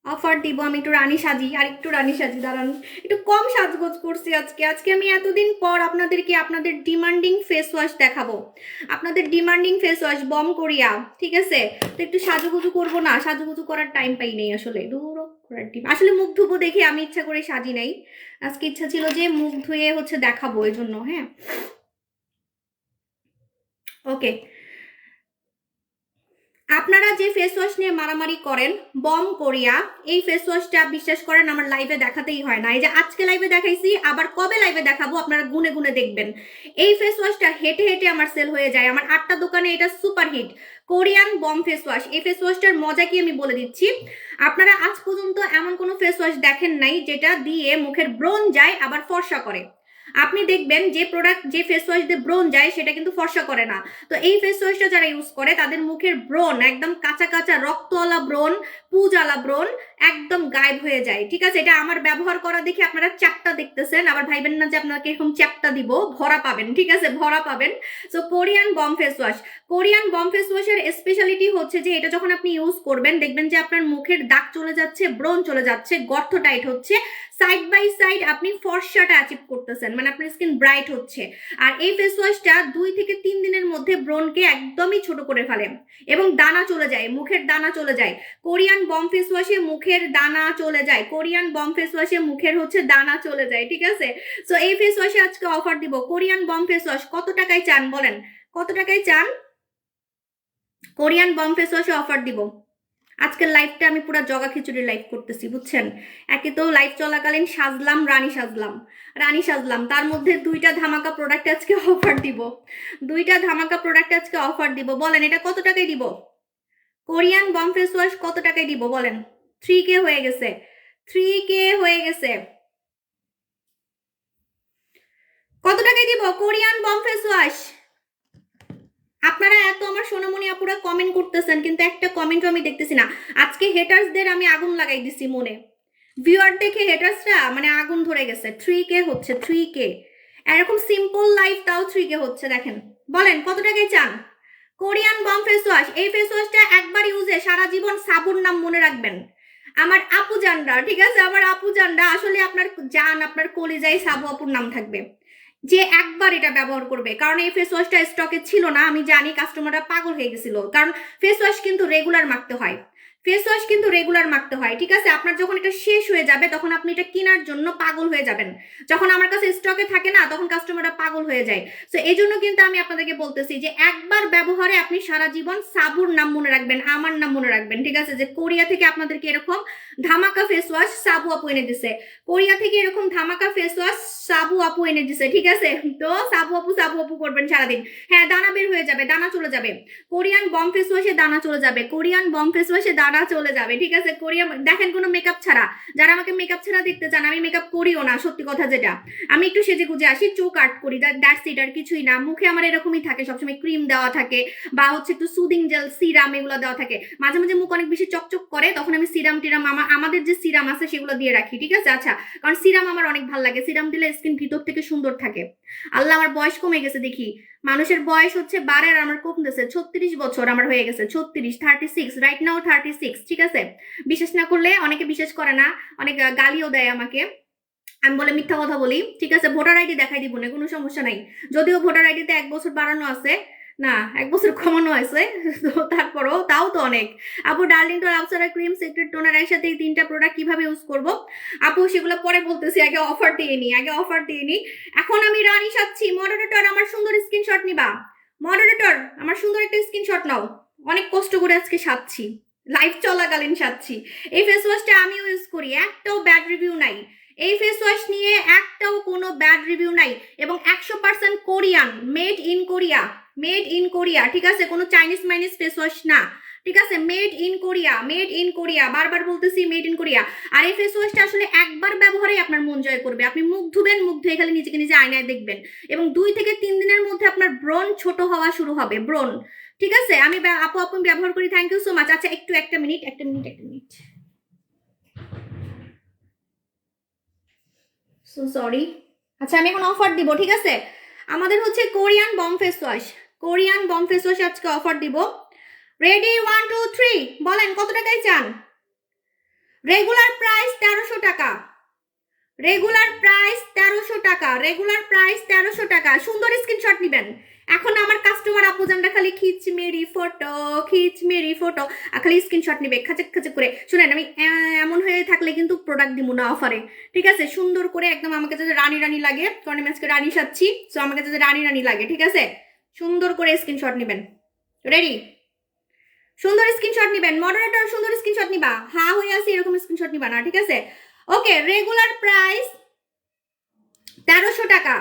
অফার দিব। আমি একটু রানী সাজি, আর একটু রানী সাজি, দাঁড়ান, একটু কম সাজগোজ করছি আজকে। আজকে আমি এতদিন পর আপনাদেরকে আপনাদের ডিমান্ডিং ফেস ওয়াশ দেখাবো, আপনাদের demanding face wash Bom Korea, ঠিক আছে? তো একটু সাজুগুজু করবো না? সাজুগুজু করার টাইম পাই নেই আসলে, দূর করার টিম। আসলে মুখ ধুবো দেখে আমি ইচ্ছা করে সাজি নাই, আজকে ইচ্ছা ছিল যে মুখ ধুয়ে হচ্ছে দেখাবো, এই জন্য। হ্যাঁ, ওকে। আপনারা যে ফেস ওয়াশ নিয়ে মারামারি করেন, বম কোরিয়া, এই ফেস ওয়াশটা বিশ্বাস করেন আমার লাইভে দেখাতেই হয় না। এই যে আজকে লাইভে দেখাইছি, আবার কবে লাইভে দেখাবো আপনারা গুনে গুনে দেখবেন। এই ফেস ওয়াশটা হেঁটে হেঁটে আমার সেল হয়ে যায়, আমার 8টা দোকানে এটা super hit. Korean bomb face wash, এই ফেস ওয়াশটার মজা কি আমি বলে দিচ্ছি। আপনারা আজ পর্যন্ত এমন কোনো ফেস ওয়াশ দেখেন নাই যেটা দিয়ে মুখের ব্রণ যায় আবার ফর্সা করে। আপনি দেখবেন যে প্রোডাক্ট, যে ফেস ওয়াশ দিয়ে ব্রণ যায় সেটা কিন্তু ফর্সা করে না। তো এই ফেস ওয়াশটা যারা ইউজ করে তাদের মুখের ব্রণ একদম কাঁচা কাঁচা রক্তওয়ালা ব্রণ, পুজালা ব্রণ একদম গায়েব হয়ে যায়, ঠিক আছে? এটা আমার ব্যবহার করা দেখে আপনারা চ্যাপটা দেখতেছেন, আবার ভাইবেন না যে আপনাকে এরকম চ্যাপটা দিব, ভরা পাবেন, ঠিক আছে? ভরা পাবেন। So Korean bomb face wash, Korean bomb face ওয়াশের স্পেশালিটি হচ্ছে যে এটা যখন আপনি ইউজ করবেন দেখবেন যে আপনার মুখের দাগ চলে যাচ্ছে, ব্রণ চলে যাচ্ছে, গর্ত টাইট হচ্ছে, সাইড বাই সাইড আপনি ফর্সাটা অ্যাচিভ করতেছেন, মানে আপনার স্কিন ব্রাইট হচ্ছে। আর এই ফেস ওয়াশটা 2 থেকে 3 দিনের মধ্যে ব্রণকে একদমই ছোট করে ফেলে এবং দানা চলে যায়, মুখের দানা চলে যায়। কোরিয়ান বম ফেস ওয়াশে মুখের দানা চলে যায়, কোরিয়ান বম ফেস ওয়াশে মুখের হচ্ছে দানা চলে যায়, ঠিক আছে? সো এই ফেস ওয়াশে আজকে অফার দিব। কোরিয়ান বম ফেস ওয়াশ কত টাকায় চান বলেন, কত টাকায় চান? কোরিয়ান বম ফেস ওয়াশে অফার দিব। আজকের লাইভটা আমি পুরো জগা খিচুড়ি লাইভ করতেছি, বুঝছেন? একে তো লাইভ চলাকালীন সাজলাম, রানী সাজলাম, রানী সাজলাম, তার মধ্যে 2টা ধামাকা প্রোডাক্ট আজকে অফার দিব, 2টা ধামাকা প্রোডাক্ট আজকে অফার দিব। বলেন এটা কত টাকায় দিব? কোরিয়ান বম ফেস ওয়াশ কত টাকায় দিব বলেন? 3K হয়ে গেছে, 3K হয়ে গেছে। কত টাকায় দিব কোরিয়ান বম ফেস ওয়াশ? আপনারা এত আমার সোনামণি আপুরা কমেন্ট করতেছেন, কিন্তু একটা কমেন্টও আমি দেখতেছি না। আজকে হেটার্সদের আমি আগুন লাগাই দিছি মনে, ভিউয়ার দেখে হেটার্সরা মানে আগুন ধরে গেছে। 3K হচ্ছে, 3K, এরকম সিম্পল লাইফ তাও 3K হচ্ছে, দেখেন। বলেন কত টাকায় চান কোরিয়ান বম ফেস ওয়াশ? এই ফেস ওয়াশটা একবার ইউজে সারা জীবন সাবুর নাম মনে রাখবেন। আমার আপু জানরা, ঠিক আছে, আমার আপু জানরা, আসলে আপনার জান, আপনার কলিজায় সাবু আপুর নাম থাকবে যে একবার এটা ব্যবহার করবে। কারণ এই ফেস ওয়াশটা স্টকে ছিল না, আমি জানি কাস্টমাররা পাগল হয়ে গেছিল, কারণ ফেস ওয়াশ কিন্তু রেগুলার মাখতে হয়, ফেস ওয়াশ কিন্তু রেগুলার মাখতে হয়, ঠিক আছে? আপনার যখন এটা শেষ হয়ে যাবে তখন আপনি এটা কেনার জন্য পাগল হয়ে যাবেন। যখন আমার কাছে স্টকে থাকে না তখন কাস্টমাররা পাগল হয়ে যায়। তো এই জন্য কিন্তু আমি আপনাদেরকে বলতেছি যে একবার ব্যবহারে আপনি সারা জীবন সাবুর নাম মনে রাখবেন, আমার নাম মনে রাখবেন, ঠিক আছে? যে কোরিয়া থেকে আপনাদেরকে এরকম ধামাকা ফেস ওয়াশ সাবু আপু এনে দিছে, কোরিয়া থেকে এরকম ধামাকা ফেস ওয়াশ সাবু আপু এনে দিছে, ঠিক আছে? তো সাবু আপু করবেন সারাদিন। হ্যাঁ, দানা বের হয়ে যাবে, দানা চলে যাবে, কোরিয়ান বম ফেস ওয়াশে দানা চলে যাবে, কোরিয়ান বম ফেস ওয়াশে দানা চলে যাবে, ঠিক আছে? কোরিয়ান দেখেন কোনো মেকআপ ছাড়া, যারা আমাকে মেকআপ ছাড়া দেখতে চান, আমি মেকআপ করিও না, সত্যি কথা যেটা, আমি একটু সেজে গুজে আসি, চোখ আর্ট করি, দ্যাটস ইট, আর কিছুই না। মুখে আমার এরকমই থাকে সবসময়, ক্রিম দেওয়া থাকে বা হচ্ছে একটু সুদিং জেল, সিরাম এগুলো দেওয়া থাকে। মাঝে মাঝে মুখ অনেক বেশি চকচক করে, তখন আমি সিরাম টিরাম আমাদের যে সিরাম আছে সেগুলো দিয়ে রাখি, ঠিক আছে? আচ্ছা, কারণ সিরাম আমার অনেক ভালো লাগে, সিরাম দিলে স্কিন ভিতর থেকে সুন্দর থাকে। আল্লাহ, আমার বয়স কমে গেছে দেখি, মানুষের বয়স হচ্ছে বাড়ে আর আমার কমতেছে। 36 বছর আমার হয়ে গেছে, 36 রাইট নাও 36, ঠিক আছে? বিশ্বাস না করলে, অনেকে বিশ্বাস করে না, অনেক গালিও দেয় আমাকে, আমি বলে মিথ্যা কথা বলি, ঠিক আছে? ভোটার আইডি দেখাই দিব না, কোনো সমস্যা নাই, যদিও ভোটার আইডিতে 1 বছর বাড়ানো আছে, না 1 বছর কমানো আছে, তো তারপরও তাও তো অনেক। আপু ডার্লিং টোর আউটসাইডার ক্রিম সিক্রেট টোনার একসাথে এই 3টা প্রোডাক্ট কিভাবে ইউজ করব আপু সেগুলো পরে বলতেছি, আগে অফার দিয়ে নি, আগে অফার দিয়ে নি। এখন আমি রানী সাচ্ছি। মডারেটর আমার সুন্দর স্ক্রিনশট নিবা, মডারেটর আমার সুন্দর একটা স্ক্রিনশট নাও, অনেক কষ্ট করে আজকে সাচ্ছি, লাইভ চলাকালীন সাচ্ছি। এই ফেস ওয়াশটা আমিও ইউজ করি, একটাও ব্যাড রিভিউ নাই। এই ফেস ওয়াশ নিয়ে একটাও কোনো ব্যাড রিভিউ নাই, এবং 100% Korean, made in Korea, made in Korea, ঠিক আছে? কোনো চাইনিজ মাইনিজ ফেস ওয়াশ না, ঠিক আছে? Made in Korea, made in Korea, বারবার বলতেছি মেড ইন কোরিয়া। আর এই ফেস ওয়াশটা আসলে একবার ব্যবহারেই আপনার মন জয় করবে। আপনি মুখ ধুবেন, মুখ ধুয়ে খালি নিজেকে নিজে আয়নায় দেখবেন, এবং 2 থেকে 3 দিনের মধ্যে আপনার ব্রণ ছোট হওয়া শুরু হবে, ব্রণ, ঠিক আছে? আমি আপু আপু ব্যবহার করি, থ্যাংক ইউ সো মাচ। আচ্ছা একটু একটা মিনিট, সো সরি। আচ্ছা আমি এখন অফার দিব, ঠিক আছে? আমাদের হচ্ছে Korean bomb face wash, Korean bomb face wash আজকে অফার দিব। রেডি 1 2 3 বলেন কত টাকায় চান? রেগুলার প্রাইস 1300 টাকা, রেগুলার প্রাইস 1300 টাকা, রেগুলার প্রাইস 1300 টাকা। সুন্দর স্ক্রিনশট নেবেন। এখন আমার কাস্টমার আপুজানরা খালি খিচ মেরি ফটো, খিচ মেরি ফটো, খালি স্ক্রিনশট নেবে খাচক খাচক করে। শুনেন, আমি এমন হয়ে থাকলে কিন্তু প্রোডাক্ট দিব না অফারে, ঠিক আছে? সুন্দর করে একদম আমাকে যাতে রানী রানী লাগে, কারণ আমি আজকে রানী সাচ্ছি, সো আমাকে যাতে রানী রানী লাগে, ঠিক আছে? সুন্দর করে স্ক্রিনশট নেবেন। রেডি? সুন্দর স্ক্রিনশট নেবেন। মডারেটর সুন্দর স্ক্রিনশট নিবা, হা হয়ে আছে এরকম স্ক্রিনশট নিবা না, ঠিক আছে? ওকে, রেগুলার প্রাইস 1300 টাকা,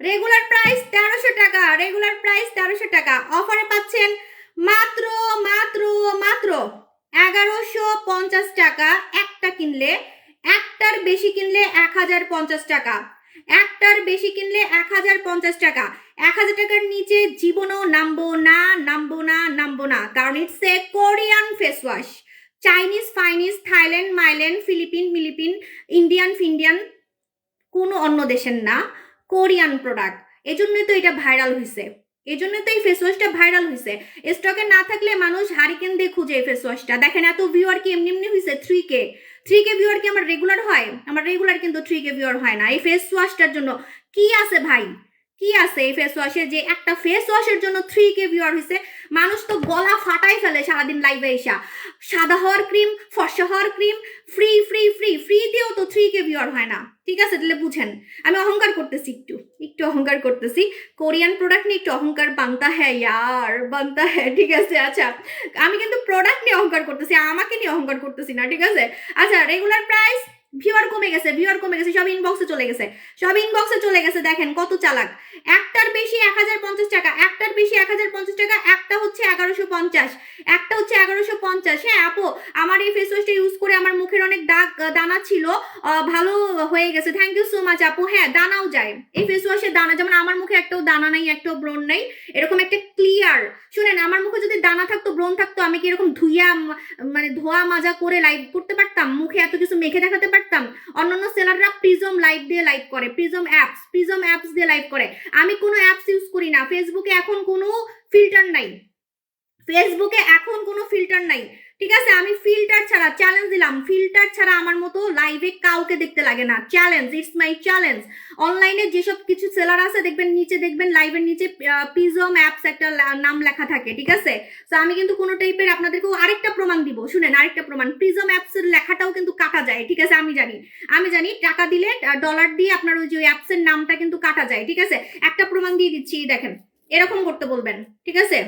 রেগুলার প্রাইস 1300 টাকা, রেগুলার প্রাইস 1300 টাকা। অফারে পাচ্ছেন মাত্র মাত্র মাত্র 1150 টাকা। একটা কিনলে, একটার বেশি কিনলে 1050 টাকা, একটার বেশি কিনলে 1050 টাকা। 1000 টাকার নিচে জীবনও নামবো না, নামবো না, নামবো না, কারণ it's a Korean face wash. Chinese ফাইনিজ, থাইল্যান্ড মাইল্যান্ড, ফিলিপিন মিলিপিন, ইন্ডিয়ান ফিন্ডিয়ান, কোনো অন্য দেশের না, কোরিয়ান প্রোডাক্ট। এজন্যই তো এটা ভাইরাল হয়েছে, এজন্যই তো এই ফেস ওয়াশটা ভাইরাল হয়েছে। স্টকে না থাকলে মানুষ হারিকেন দিয়ে খুঁজে এই ফেস ওয়াশটা। দেখেন এত ভিউয়ার কি এমনি এমনি হয়েছে? 3K ভিউয়ার কি আমার রেগুলার হয়? আমার রেগুলার কিন্তু 3K ভিউয়ার হয় না। এই ফেস ওয়াশটার জন্য কি আছে ভাই, কি আছে এই ফেস ওয়াশে যে একটা ফেস ওয়াশের জন্য 3K ভিউয়ার হয়েছে? মানুষ তো গলা ফাটাই ফেলে সারাদিন লাইভে এসা, সাদা হওয়ার ক্রিম, ফর্সা হওয়ার cream, free free free free দিয়েও তো 3K ভিউয়ার হয় না, ঠিক আছে? তাহলে বুঝেন আমি অহংকার করতেছি, একটু একটু অহংকার করতেছি। কোরিয়ান প্রোডাক্ট নিয়ে একটু অহংকার বানতা হ্যাঁ ইয়ার, বানতা হ্যাঁ, ঠিক আছে? আচ্ছা আমি কিন্তু প্রোডাক্ট নিয়ে অহংকার করতেছি, আমাকে নিয়ে অহংকার করতেছি না, ঠিক আছে? আচ্ছা রেগুলার প্রাইস, ভিউয়ার কমে গেছে, ভিউয়ার কমে গেছে, সব ইনবক্সে চলে গেছে, সব ইনবক্সে চলে গেছে। দেখেন কত চালাক। একটার বেশি 1050 টাকা, একটার বেশি 1050 টাকা, একটা হচ্ছে 1150, একটা হচ্ছে 1150। হ্যাঁ আপু, আমার এই ফেস ওয়াশটা ইউজ করে আমার মুখের অনেক দাগ দানা ছিল, ভালো হয়ে গেছে, থ্যাংক ইউ সো মাচ আপু। হ্যাঁ দানাও যায় এই ফেস ওয়াশের দানা, যেমন আমার মুখে একটাও দানা নাই, একটাও ব্রণ নাই, এরকম একটা ক্লিয়ার। শুনেন, আমার মুখে যদি দানা থাকতো, ব্রণ থাকতো, আমি কি এরকম ধুইয়া মানে ধোয়া মাজা করে লাইভ করতে পারতাম? মুখে এত কিছু মেখে দেখাতে পারতাম? অন্যান্য সেলাররা প্রিজম লাইভ দিয়ে লাইভ করে, প্রিজম অ্যাপস দিয়ে লাইভ করে। আমি কোনো অ্যাপস ইউজ করি না। ফেসবুকে এখন কোনো ফিল্টার নাই, ফেসবুকে এখন কোনো ফিল্টার নাই, ঠিক আছে? আমি ফিল্টার ছাড়া চ্যালেঞ্জ দিলাম, ফিল্টার ছাড়া আমার মতো লাইভে কাউকে দেখতে লাগে না। Challenge, it's my challenge. অনলাইনে যেসব কিছু সেলার আছে দেখবেন, নিচে দেখবেন লাইভের নিচে প্রিজম অ্যাপস একটা নাম লেখা থাকে, ঠিক আছে? তো আমি কিন্তু কোনো টাইপের, আপনাদেরকেও আরেকটা প্রমাণ দিব, শুনেন আরেকটা প্রমাণ। প্রিজম অ্যাপস এর লেখাটাও কিন্তু কাটা যায়, ঠিক আছে? আমি জানি টাকা দিলে, ডলার দিয়ে আপনার ওই যে অ্যাপস এর নামটা কিন্তু কাটা যায়, ঠিক আছে? একটা প্রমাণ দিয়ে দিচ্ছি, দেখেন এরকম করতে বলবেন, ঠিক আছে?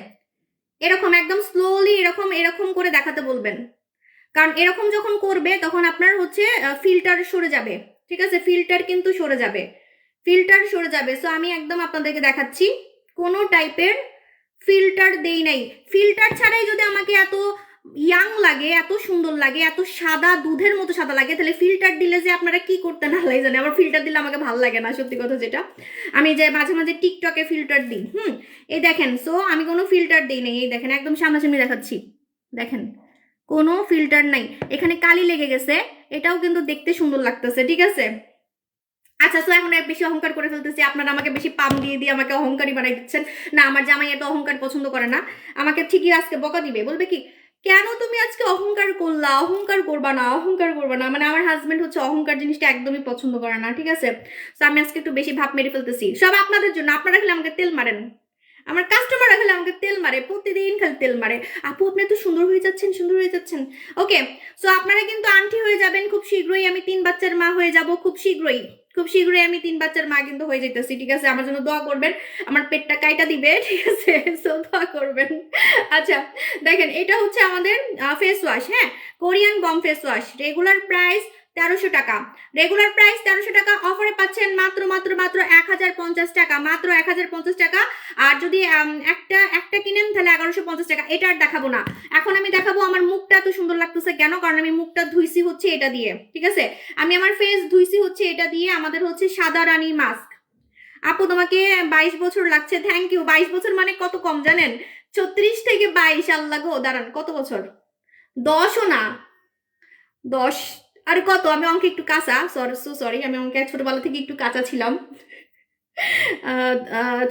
এরকম একদম স্লোলি এরকম এরকম করে দেখাতে বলবেন, কারণ এরকম যখন করবে তখন আপনার হচ্ছে ফিল্টার সরে যাবে, ঠিক আছে? ফিল্টার কিন্তু সরে যাবে, ফিল্টার সরে যাবে। সো আমি একদম আপনাদেরকে দেখাচ্ছি, কোনো টাইপের ফিল্টার দেই নাই। ফিল্টার ছাড়াই যদি আমাকে এত ইয়াং লাগে, এত সুন্দর লাগে, এত সাদা দুধের মতো সাদা লাগে, তাহলে ফিল্টার দিলে যে আপনারা কি করতে না লাগে জানে। আমার ফিল্টার দিলে আমাকে ভালো লাগে না, সত্যি কথা যেটা। আমি যে মাঝে মাঝে টিকটকে ফিল্টার দিই, এই দেখেন। সো আমি কোনো ফিল্টার দিই নাই, এই দেখেন একদম সামনাসামনি দেখাচ্ছি, দেখেন কোনো ফিল্টার নাই। এখানে কালি লেগে গেছে, এটাও কিন্তু দেখতে সুন্দর লাগতেছে, ঠিক আছে? আচ্ছা, তো এখন বেশি অহংকার করে ফেলতেছি, আপনারা আমাকে বেশি পাম দিয়ে দিয়ে আমাকে অহংকারী বানাই দিচ্ছেন। না, আমার জামাই এত অহংকার পছন্দ করে না, আমাকে ঠিকই আজকে বকা দিবে, বলবে কি কেন তুমি আজকে অহংকার করলা, অহংকার করবা না, অহংকার করবা না। মানে আমার হাজবেন্ড হচ্ছে অহংকার জিনিসটা একদমই পছন্দ করে না, ঠিক আছে? তো আমি আজকে একটু বেশি ভাব মেরে ফেলতেছি, সব আপনাদের জন্য। আপনারা খেলে আমাকে তেল মারেন, আমার কাস্টমার খালি আমাকে তেল মারে, প্রতিদিন খালি তেল মারে, আপু আপনি তো সুন্দর হয়ে যাচ্ছেন, সুন্দর হয়ে যাচ্ছেন। ওকে, সো আপনারা কিন্তু আন্টি হয়ে যাবেন খুব শীঘ্রই। আমি 3 বাচ্চার মা হয়ে যাব খুব শীঘ্রই, খুব শীঘ্রই আমি 3 বাচ্চার মা কিন্তু হয়ে যাইতেছি, ঠিক আছে? আমার জন্য দোয়া করবেন, আমার পেটটা কাইটা দিবে, ঠিক আছে? সো দোয়া করবেন। আচ্ছা দেখেন, এটা হচ্ছে আমাদের ফেস ওয়াশ, হ্যাঁ, Korean bomb face wash, regular price 1300 টাকা, রেগুলার প্রাইস 1300 টাকা, অফারে পাচ্ছেন মাত্র মাত্র মাত্র 1050 টাকা, মাত্র 1050 টাকা। আর যদি একটা কিনেন তাহলে 1150 টাকা। এটা আর দেখাবো না, এখন আমি দেখাবো আমার মুখটা এত সুন্দর লাগতেছে কেন, কারণ আমি মুখটা ধুইছি হচ্ছে এটা দিয়ে, ঠিক আছে? আমি আমার ফেস ধুইছি হচ্ছে এটা দিয়ে, আমাদের হচ্ছে সাদা রানী মাস্ক। আপু তোমাকে 22 বছর লাগছে, থ্যাংক ইউ। 22 বছর মানে কত কম জানেন? 36 থেকে 22, আল্লাহ গো, দাঁড়ান কত বছর, 10ও না, 10 আর কত, আমি অঙ্কে একটু কাঁচা, সরি, আমি অঙ্কে ছোটবেলা থেকে একটু কাঁচা ছিলাম।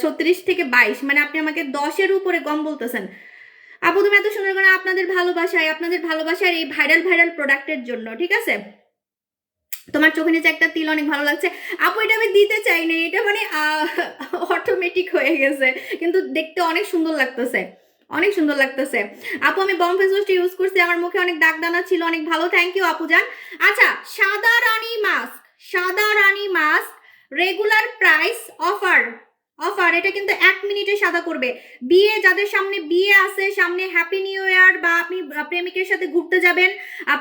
36 থেকে 22 মানে আপনি আমাকে 10-এর উপরে কম বলতেছেন। আপু তুমি এত সুন্দর করে, আপনাদের ভালোবাসায়, আপনাদের ভালোবাসার এই ভাইরাল ভাইরাল প্রোডাক্টের জন্য, ঠিক আছে? তোমার চোখে নিচে একটা তিল অনেক ভালো লাগছে। আপু এটা আমি দিতে চাই না, এটা মানে অটোমেটিক হয়ে গেছে, কিন্তু দেখতে অনেক সুন্দর লাগতেছে, অনেক সুন্দর লাগতেছে। আপু আমি বম ফেস ওয়াশটা ইউজ করছি, আমার মুখে অনেক দাগ দানা ছিল, অনেক ভালো, থ্যাংক ইউ আপু জান। আচ্ছা, সাদা Rani mask, Sada Rani mask, regular price, offer, offer, এটা কিন্তু 1 মিনিটে সাদা করবে। বিয়ে, যাদের সামনে বিয়ে আছে, সামনে হ্যাপি নিউ ইয়ার, বা আপনি প্রেমিকের সাথে ঘুরতে যাবেন,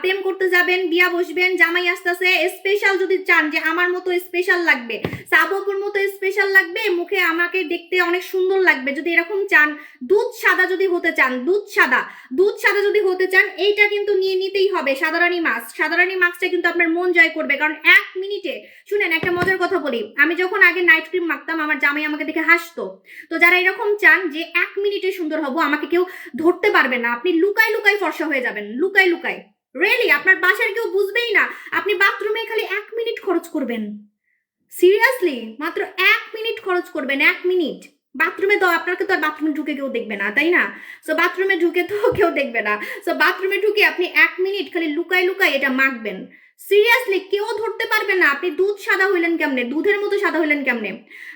প্রেম করতে যাবেন, বিয়া বসবেন, জামাই আসতেছে, স্পেশাল যদি চান যে আমার মতো স্পেশাল লাগবে, সাবুপুর মতো স্পেশাল লাগবে, মুখে আমাকে দেখতে অনেক সুন্দর লাগবে, যদি এরকম চান, দুধ সাদা যদি হতে চান, দুধ সাদা, দুধ সাদা যদি হতে চান, এইটা কিন্তু নিয়ে নিতেই হবে। সাদারানী মাস্ক, সাদারানী মাস্কটা কিন্তু আপনার মন জয় করবে, কারণ 1 মিনিটে, শুনেন একটা মজার কথা বলি, আমি যখন আগে নাইট ক্রিম মাখতাম, আমার জামাই আমাকে দেখে হাসতো। তো যারা এরকম চান যে 1 মিনিটে সুন্দর হবো, আমাকে কেউ ধরতে পারবে না, আপনি লুকাই লুকাই ফর্সা হয়ে যাবেন, লুকাই লুকাই, রিয়েলি আপনার বাসার কেউ বুঝবেই না, আপনি বাথরুমে খালি 1 মিনিট খরচ করবেন, সিরিয়াসলি মাত্র 1 মিনিট খরচ করবেন, 1 মিনিট। বাথরুমে তো আপনাকে তো আর বাথরুমে ঢুকে কেউ দেখবে না, তাই না? সো বাথরুমে ঢুকে তো কেউ দেখবে না, সো বাথরুমে ঢুকে আপনি 1 মিনিট খালি লুকাই লুকাই এটা মাখবেন, সিরিয়াসলি কেউ ধরতে পারবে না আপনি দুধ সাদা হইলেন কেমনে, দুধের মতো সাদা হইলেন কেমনে।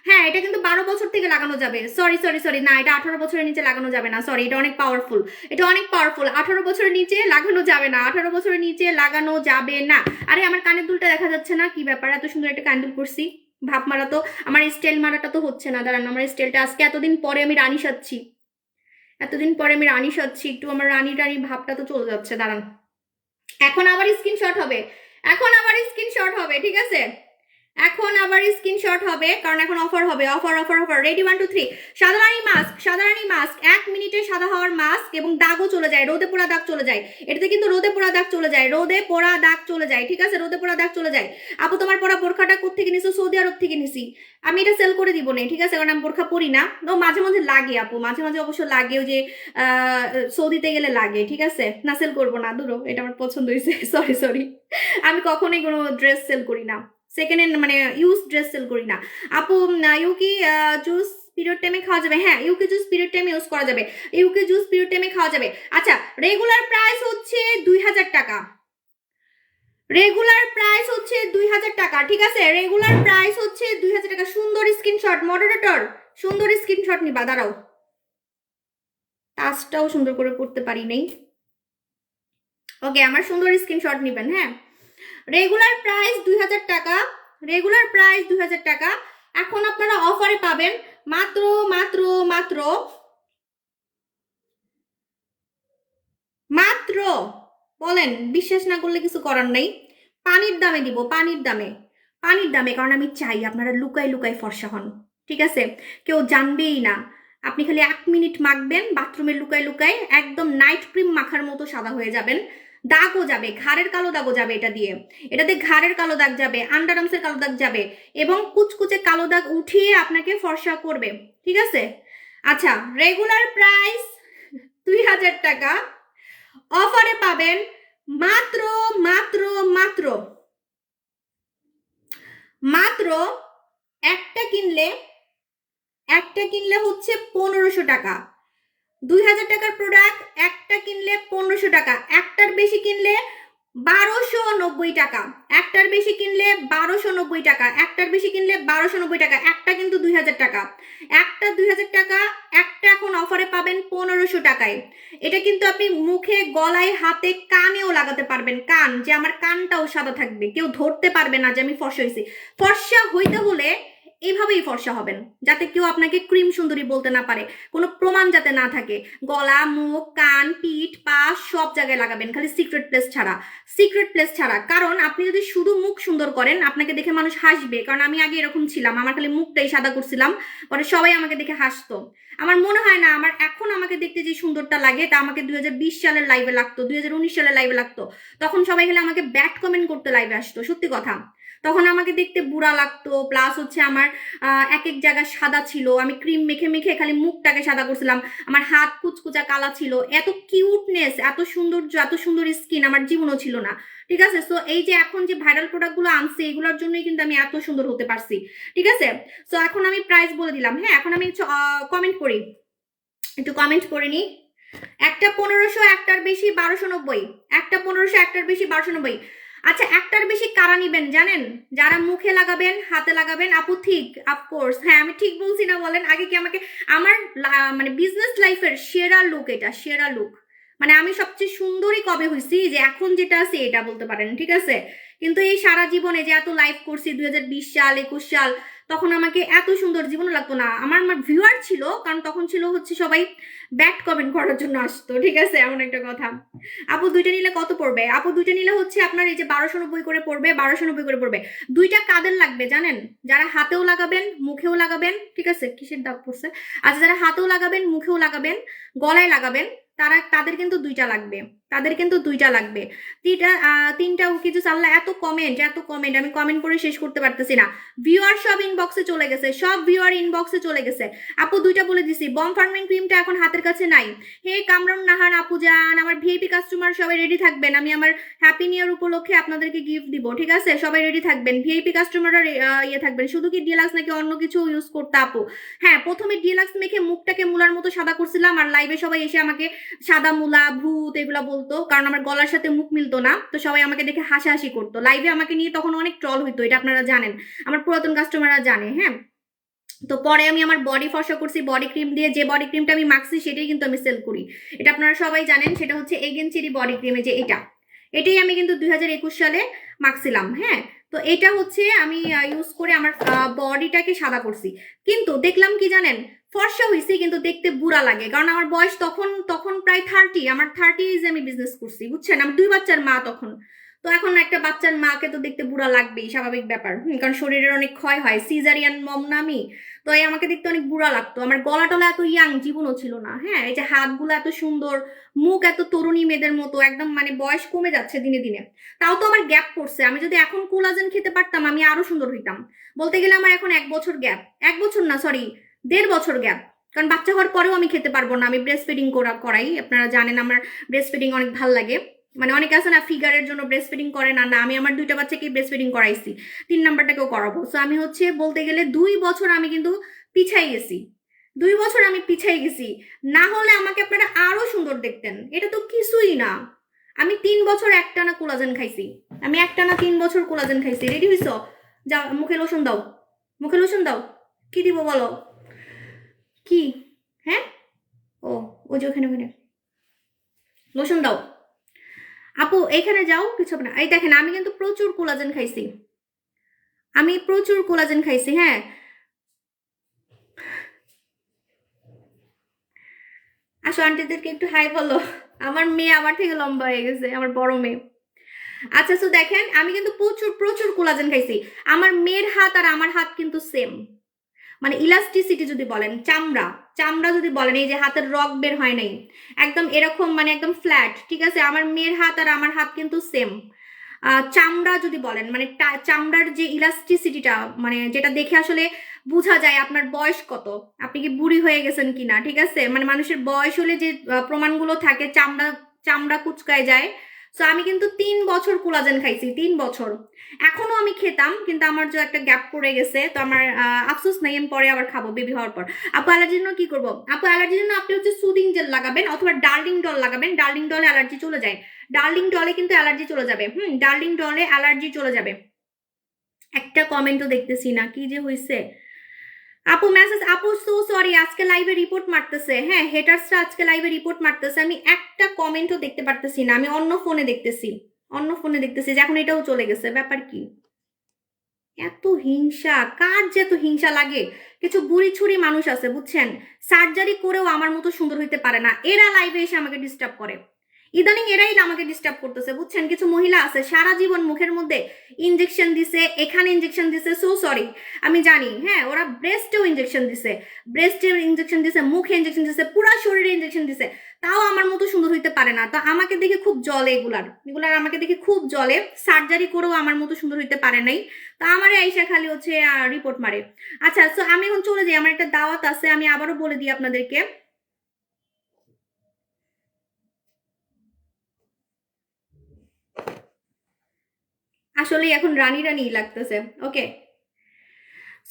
হ্যাঁ, এটা কিন্তু 12 বছর থেকে লাগানো যাবে, সরি সরি সরি, না এটা 18 বছরের নিচে লাগানো যাবে না, সরি, এটা অনেক পাওয়ারফুল, এটা অনেক পাওয়ারফুল, 18 বছরের নিচে লাগানো যাবে না, 18 বছরের নিচে লাগানো যাবে না। আরে আমার কানের দুলটা দেখা যাচ্ছে না, কি ব্যাপার, এত সুন্দর একটা কানের দুল করছি, ভাব মারা তো, আমার স্টাইল মারাটা তো হচ্ছে না, দাঁড়ান আমার স্টাইলটা, আজকে এতদিন পরে আমি রানী সাজছি, এতদিন পরে আমি রানী সাজছি, একটু আমার রানী রানী ভাবটা তো চলে যাচ্ছে, দাঁড়ান, এখন আবার স্ক্রিনশট হবে, এখন আবার স্ক্রিনশট হবে, ঠিক আছে? এখন আবার স্ক্রিনশট হবে, কারণ এখন অফার হবে, offer offer offer, ready 1 2 3। Sadarani mask, Sadarani mask, 1 মিনিটে সাদা হওয়ার মাস্ক, এবং দাগও চলে যায়, রোদে পোড়া দাগ চলে যায়, এটাতে কিন্তু রোদে পোড়া দাগ চলে যায়, রোদে পোড়া দাগ চলে যায়, ঠিক আছে? রোদে পোড়া দাগ চলে যায়। আপু তোমার পরা বোরখাটা কোত্থেকে নিছো? সৌদি আরব থেকে নিছি। আমি এটা সেল করে দিব না, ঠিক আছে, কারণ আমি বোরখা পরি না, তো মাঝে মাঝে লাগে আপু, মাঝে মাঝে অবশ্য লাগে, ওই যে সৌদিতে গেলে লাগে, ঠিক আছে, না সেল করবো না, দূরও, এটা আমার পছন্দ হয়েছে, সরি সরি, আমি কখনোই কোনো ড্রেস সেল করি না, সেকেন্ড হ্যান্ড মানে ইউজ ড্রেস সেল করি না। আপু ইউকি জুস পিরিয়ড টাইমে খাওয়া যাবে? হ্যাঁ, ইউকি জুস পিরিয়ড টাইমে ইউজ করা যাবে, ইউকি জুস পিরিয়ড টাইমে খাওয়া যাবে। আচ্ছা, রেগুলার প্রাইস হচ্ছে 2000 টাকা, রেগুলার প্রাইস হচ্ছে 2000 টাকা, ঠিক আছে? রেগুলার প্রাইস হচ্ছে 2000 টাকা। সুন্দর স্ক্রিনশট, মডারেটর সুন্দর স্ক্রিনশট নিবা, দাঁড়াও, টাচটাও সুন্দর করে করতে পারি নেই, ওকে, আমার সুন্দর স্ক্রিনশট নিবেন, হ্যাঁ। রেগুলার প্রাইস 2000 টাকা, রেগুলার প্রাইস 2000 টাকা, এখন আপনারা অফারে পাবেন মাত্র মাত্র মাত্র মাত্র, বলেন বিশ্বাস না করলে কিছু করার নাই, পানির দামে দিব, পানির দামে, পানির দামে, কারণ আমি চাই আপনারা লুকাই লুকাই ফর্সা হন, ঠিক আছে? কেউ জানবেই না, আপনি খালি 1 মিনিট মাখবেন বাথরুমে লুকাই লুকাই, একদম নাইট ক্রিম মাখার মতো সাদা হয়ে যাবেন, দাগও যাবে, ঘাড়ের কালো দাগও যাবে, এটা দিয়ে, এটাতে ঘাড়ের কালো দাগ যাবে, আন্ডারআর্মসের কালো দাগ যাবে, এবং কুচকুচে কালো দাগ উঠিয়ে আপনাকে ফর্সা করবে, ঠিক আছে? আচ্ছা, রেগুলার প্রাইস 2000 টাকা, অফারে পাবেন মাত্র মাত্র মাত্র মাত্র, একটা কিনলে, একটা কিনলে হচ্ছে 1500 টাকা, 2000 টাকার প্রোডাক্ট একটা কিনলে 1500 টাকা, একটার বেশি কিনলে 1290 টাকা। একটার বেশি কিনলে 1290 টাকা, একটার বেশি কিনলে 1290 টাকা, একটা কিন্তু 2000 টাকা, একটা 2000 টাকা, একটা এখন অফারে পাবেন 1500 টাকায়। এটা কিন্তু আপনি মুখে, গলায়, হাতে, কানেও লাগাতে পারবেন। কান, যে আমার কানটাও সাদা থাকবে, কেউ ধরতে পারবে না যে আমি ফর্সা হয়েছি। ফর্সা হইতে হলে এইভাবেই ফর্সা হবেন, যাতে কেউ আপনাকে ক্রিম সুন্দরী বলতে না পারে, কোনো প্রমাণ যাতে না থাকে। গলা, মুখ, কান, পিঠ, পা সব জায়গায় লাগাবেন, খালি সিক্রেট প্লেস ছাড়া। সিক্রেট প্লেস ছাড়া, কারণ আপনি যদি শুধু মুখ সুন্দর করেন, আপনাকে দেখে মানুষ হাসবে। কারণ আমি আগে এরকম ছিলাম, আমার খালি মুখটাই সাদা করছিলাম, পরে সবাই আমাকে দেখে হাসতো। আমার মনে হয় না আমার এখন আমাকে দেখতে যে সুন্দরটা লাগে, তা আমাকে 2020 সালের লাইভে লাগতো, 2019 সালের লাইভে লাগতো। তখন সবাই গেলে আমাকে ব্যাড কমেন্ট করতে লাইভে আসতো, সত্যি কথা। তখন আমাকে দেখতে বুড়া লাগতো, প্লাস হচ্ছে আমার এক এক জায়গা সাদা ছিল, আমি ক্রিম মেখে মেখে খালি মুখটাকে সাদা করছিলাম, আমার হাত কুচকুচা কালা ছিল। এত কিউটনেস, এত সৌন্দর্য, এত সুন্দর স্কিন আমার জীবনও ছিল না, ঠিক আছে। সো এই যে এখন যে ভাইরাল প্রোডাক্টগুলো আনছে, এগুলোর জন্যই কিন্তু আমি এত সুন্দর হতে পারছি, ঠিক আছে। সো এখন আমি প্রাইস বলে দিলাম। হ্যাঁ, এখন আমি কমেন্ট করি, একটু কমেন্ট করে নি। একটা 1500, একটার বেশি 1290, একটা 1500, একটার বেশি 1290। আচ্ছা, একটার বেশি কারা নিবেন জানেন? যারা মুখে লাগাবেন, হাতে লাগাবেন। আপু ঠিক, অফকোর্স, হ্যাঁ আমি ঠিক বলছি না বলেন? আগে কি আমাকে, আমার মানে বিজনেস লাইফের সেরা লুক এটা, সেরা লুক। মানে আমি সবচেয়ে সুন্দরী কবে হয়েছি, যে এখন যেটা আছে এটা বলতে পারেন, ঠিক আছে। কিন্তু এই সারা জীবনে যে এত লাইভ করছি, 2020 সাল 21 সাল, তখন আমাকে এত সুন্দর জীবনও লাগতো না। আমার ভিউয়ার ছিল, কারণ তখন ছিল হচ্ছে সবাই ব্যাড কমেন্ট করার জন্য আসতো, ঠিক আছে, এমন একটা কথা। আপু দুইটা নিলে কত পড়বে? আপু দুইটা নিলে হচ্ছে আপনার এই যে 1290 করে পড়বে, 1290 করে পড়বে। দুইটা কাদের লাগবে জানেন? যারা হাতেও লাগাবেন, মুখেও লাগাবেন, ঠিক আছে। কিসের দাগ পড়ছে? আচ্ছা, যারা হাতেও লাগাবেন, মুখেও লাগাবেন, গলায় লাগাবেন, তাদের কিন্তু দুইটা লাগবে, তাদের কিন্তু দুইটা লাগবে। তিনটা কিছু চাল্লা, এত কমেন্ট, এত কমেন্ট, আমি কমেন্ট করে শেষ করতে পারতেছি না। ভিউয়ার সব ইনবক্সে চলে গেছে, সব ভিউয়ার ইনবক্সে চলে গেছে। আপু দুইটা বলে দিছি, বম ফার্মিং ক্রিমটা এখন হাতের কাছে নাই। হে কামরুন নাহার আপু যান, আমার ভিআইপি কাস্টমার সবাই রেডি থাকবেন, আমি আমার হ্যাপি নিউ ইয়ার উপলক্ষে আপনাদেরকে গিফট দিব, ঠিক আছে। সবাই রেডি থাকবেন, ভিআইপি কাস্টমাররা ইয়ে থাকবেন। শুধু কি ডিলাক্স নাকি অন্য কিছু ইউজ করতে আপু? হ্যাঁ, প্রথমে ডিলাক্স মেখে মুখটাকে মুলার মতো সাদা করছিলাম, আর লাইভে সবাই এসে আমাকে সাদা মুলা, ভূত এগুলা বলতো, কারণ আমার গলার সাথে মুখ মিলতো না। তো সবাই আমাকে দেখে হাসাহাসি করতো, লাইভে আমাকে নিয়ে তখন অনেক ট্রল হইতো, এটা আপনারা জানেন, আমার পুরাতন কাস্টমাররা জানে। হ্যাঁ, তো পরে আমি আমার বডি ফর্সা করছি বডি ক্রিম দিয়ে, যে বডি ক্রিমটা আমি মাখছি সেটাই কিন্তু আমি সেল করি, এটা আপনারা সবাই জানেন। সেটা হচ্ছে এগেনচিরি বডি ক্রিম, যে এটাই আমি কিন্তু 2021 সালে মাখছিলাম। হ্যাঁ, তো এটা হচ্ছে আমি ইউজ করে আমার বডিটাকে সাদা করছি। কিন্তু দেখলাম কি জানেন, ফর্সা হয়েছি কিন্তু দেখতে বুড়া লাগে, কারণ আমার বয়স তখন তখন প্রায় 30, আমার 30 আমি বিজনেস করছি, বুঝছেন। আমি 2 বাচ্চার মা তখন। তো এখন একটা বাচ্চার মাকে তো দেখতে বুড়া লাগবেই, স্বাভাবিক ব্যাপার, কারণ শরীরের অনেক ক্ষয় হয়, সিজারিয়ান মম না আমি। তো এই আমাকে দেখতে অনেক বুড়া লাগতো, আমার গলা টলা এত ইয়াং জীবনও ছিল না। হ্যাঁ, এই যে হাতগুলো এত সুন্দর, মুখ এত তরুণী মেয়েদের মতো, একদম মানে বয়স কমে যাচ্ছে দিনে দিনে। তাও তো আমার গ্যাপ পড়ছে, আমি যদি এখন কোলাজেন খেতে পারতাম আমি আরো সুন্দর হইতাম। বলতে গেলে আমার এখন 1 বছর গ্যাপ, 1 বছর না সরি, 1.5 বছর গ্যাপ। কারণ বাচ্চা হওয়ার পরেও আমি খেতে পারবো না, আমি ব্রেস্ট ফিডিং করাই, আপনারা জানেন আমার ব্রেস্ট ফিডিং অনেক ভালো লাগে। মানে অনেকে আছে না ফিগারের জন্য ব্রেস্ট ফিডিং করে না, না আমি আমার 2টা বাচ্চাকেই ব্রেস্ট ফিডিং করাইছি, 3 নাম্বারটাকেও করাবো। সো আমি হচ্ছে বলতে গেলে 2 বছর আমি কিন্তু পিছাই গেছি, 2 বছর আমি পিছাই গেছি। না হলে আমাকে আপনারা আরো সুন্দর দেখতেন, এটা তো কিছুই না। আমি 3 বছর একটানা কোলাজেন খাইছি, আমি একটানা 3 বছর কোলাজেন খাইছি। রেডি হইছ? যাও মুখে লোশন দাও, মুখে লোশন দাও। কি দিব বলো? কি? হ্যাঁ, ও ওই যে ওখানে ওখানে লোশন দাও। আপু এখানে যাও, কিছু হবে না। এই দেখেন আমি কিন্তু প্রচুর কোলাজেন খাইছি, আমি প্রচুর কোলাজেন খাইছি। হ্যাঁ, আসো আন্টিদেরকে একটু হাই বলো, আমার মেয়ে আমার থেকে লম্বা হয়ে গেছে, আমার বড় মেয়ে। আচ্ছা, তো দেখেন আমি কিন্তু প্রচুর প্রচুর কোলাজেন খাইছি। আমার মেয়ের হাত আর আমার হাত কিন্তু সেম, মানে ইলাস্টিসিটি যদি বলেন, চামড়া চামড়া যদি বলেন, এই যে হাতের রগ বের হয় নাই, একদম এরকম মানে একদম ফ্ল্যাট, ঠিক আছে। আমার মেয়ের হাত আর আমার হাত কিন্তু সেম। চামড়া যদি বলেন, মানে চামড়ার যে ইলাস্টিসিটিটা, মানে যেটা দেখে আসলে বোঝা যায় আপনার বয়স কত, আপনি কি বুড়ি হয়ে গেছেন কিনা, ঠিক আছে। মানে মানুষের বয়স হলে যে প্রমাণগুলো থাকে, চামড়া চামড়া কুচকায় যায়, সো আমি কিন্তু 3 বছর কোলাজেন খাইছি, 3 বছর। এখনো আমি খেতাম, কিন্তু আমার যে একটা গ্যাপ পড়ে গেছে, তো আমার আফসোস নাই, আমি পরে আবার খাবো বেবি হওয়ার পর। আপু অ্যালার্জির জন্য কি করবো? আপু অ্যালার্জির জন্য আপনি হচ্ছে সুদিং জেল লাগাবেন অথবা ডার্লিং ডল লাগাবেন। ডার্লিং ডলে অ্যালার্জি চলে যায়, ডার্লিং ডলে কিন্তু অ্যালার্জি চলে যাবে। ডার্লিং ডলে অ্যালার্জি চলে যাবে। একটা কমেন্টও দেখতেছি না, কি যে হয়েছে। আপু মেসেজ, আপু সো সরি, আজকে লাইভে রিপোর্ট মারতেছে। হ্যাঁ, হেটার্সরা আজকে লাইভে রিপোর্ট মারতেছে, আমি একটা কমেন্টও দেখতে পারতেছি না। আমি অন্য ফোনে দেখতেছি, অন্য ফোনে দেখতেছি যে এখন এটাও চলে গেছে। ব্যাপার কি? এত হিংসা, কার যে এত হিংসা লাগে? কিছু বুড়ি ছুরি মানুষ আছে বুঝছেন, সার্জারি করেও আমার মতো সুন্দর হইতে পারে না, এরা লাইভে এসে আমাকে ডিস্টার্ব করে। ইদানিং এরাই আমাকে ডিস্টার্ব করতেছে বুঝছেন। কিছু মহিলা আছে সারা জীবন মুখের মধ্যে ইনজেকশন দিছে, এখানে ইনজেকশন দিছে, সো সরি আমি জানি। হ্যাঁ, ওরা ব্রেস্টেও ইনজেকশন দিছে, ব্রেস্টের ইনজেকশন দিছে, মুখে ইনজেকশন দিছে, পুরা শরীরে ইনজেকশন দিছে, তাও আমার মতো সুন্দর হইতে পারে না। তো আমাকে দেখে খুব জলে, এগুলার এগুলার আমাকে দেখে খুব জলে। সার্জারি করেও আমার মতো সুন্দর হইতে পারে নাই, তা আমার আইসা খালি হচ্ছে রিপোর্ট মারে। আচ্ছা, তো আমি এখন চলে যাই, আমার একটা দাওয়াত আছে, আমি আবারও বলে দিই আপনাদেরকে। আসলে এখন রানী রানী লাগতেছে। ওকে,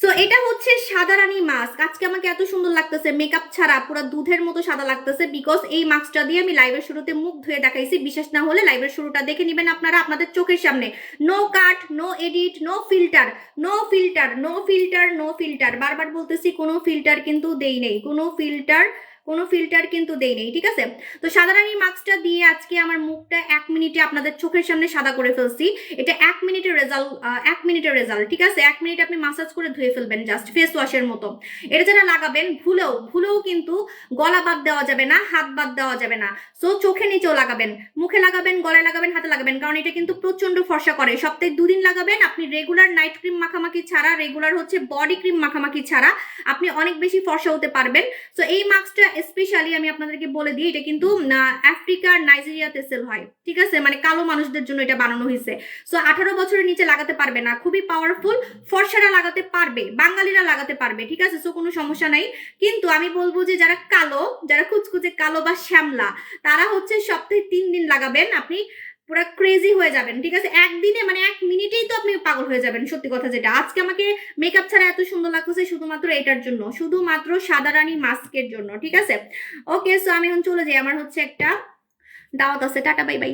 সো এটা হচ্ছে সাদা রানী মাস্ক। আজকে আমাকে এত সুন্দর লাগতেছে, মেকআপ ছাড়া পুরো দুধের মতো সাদা লাগতেছে, বিকজ এই মাস্কটা দিয়ে আমি লাইভের শুরুতে মুখ ধুয়ে দেখাইছি। বিশ্বাস না হলে লাইভের শুরুটা দেখে নিবেন আপনারা আপনাদের চোখের সামনে। No cut, no edit, no filter, no filter, no filter, no filter, বারবার বলতেছি কোনো ফিল্টার কিন্তু দেই নেই, কোনো ফিল্টার, কোনো ফিল্টার কিন্তু দেই নেই, ঠিক আছে? তো সাদা রানী মাস্কটা দিয়ে আজকে আমার মুখটা 1 মিনিটে আপনাদের চোখের সামনে সাদা করে ফেলছি। এটা 1 মিনিটের রেজাল্ট, 1 মিনিটের রেজাল্ট, ঠিক আছে? 1 মিনিট আপনি মাসাজ করে ধুয়ে ফেলবেন জাস্ট ফেস ওয়াশের মতো। এটা যারা লাগাবেন ভুলেও ভুলেও কিন্তু গলা বাদ দেওয়া যাবে না, হাত বাদ দেওয়া যাবে না। সো চোখে নিচেও লাগাবেন, মুখে লাগাবেন, গলায় লাগাবেন, হাতে লাগাবেন, কারণ এটা কিন্তু প্রচন্ড ফর্সা করে। সপ্তাহে 2 দিন লাগাবেন। আপনি রেগুলার নাইট ক্রিম মাখামাখি ছাড়া, রেগুলার হচ্ছে বডি ক্রিম মাখামাখি ছাড়া আপনি অনেক বেশি ফর্সা হতে পারবেন। সো এই মাস্কটা স্পেশালি আমি আপনাদেরকে বলে দিই, এটা কিন্তু আফ্রিকার নাইজেরিয়াতে সেল হয়, ঠিক আছে? মানে কালো মানুষদের জন্য এটা বানানো হয়েছে। সো 18 বছরের নিচে লাগাতে পারবে না, খুবই পাওয়ারফুল। ফর্সারা লাগাতে পারবে, বাঙালিরা লাগাতে পারবে, ঠিক আছে? সো কোনো সমস্যা নাই। কিন্তু আমি বলবো যে যারা কালো, যারা কুচকুচে কালো বা শ্যামলা, তারা হচ্ছে সপ্তাহে 3 দিন লাগাবেন, আপনি পুরো ক্রেজি হয়ে যাবেন, ঠিক আছে? একদিনে মানে 1 মিনিটেই তো আপনি পাগল হয়ে যাবেন। সত্যি কথা যেটা, আজকে আমাকে মেকআপ ছাড়া এত সুন্দর লাগতেছে শুধুমাত্র এটার জন্য, শুধুমাত্র সাদা রানী মাস্কের জন্য, ঠিক আছে? ওকে, সো আমি এখন চলে যাই, আমার হচ্ছে একটা দাওয়াত আছে। Tata, bye bye.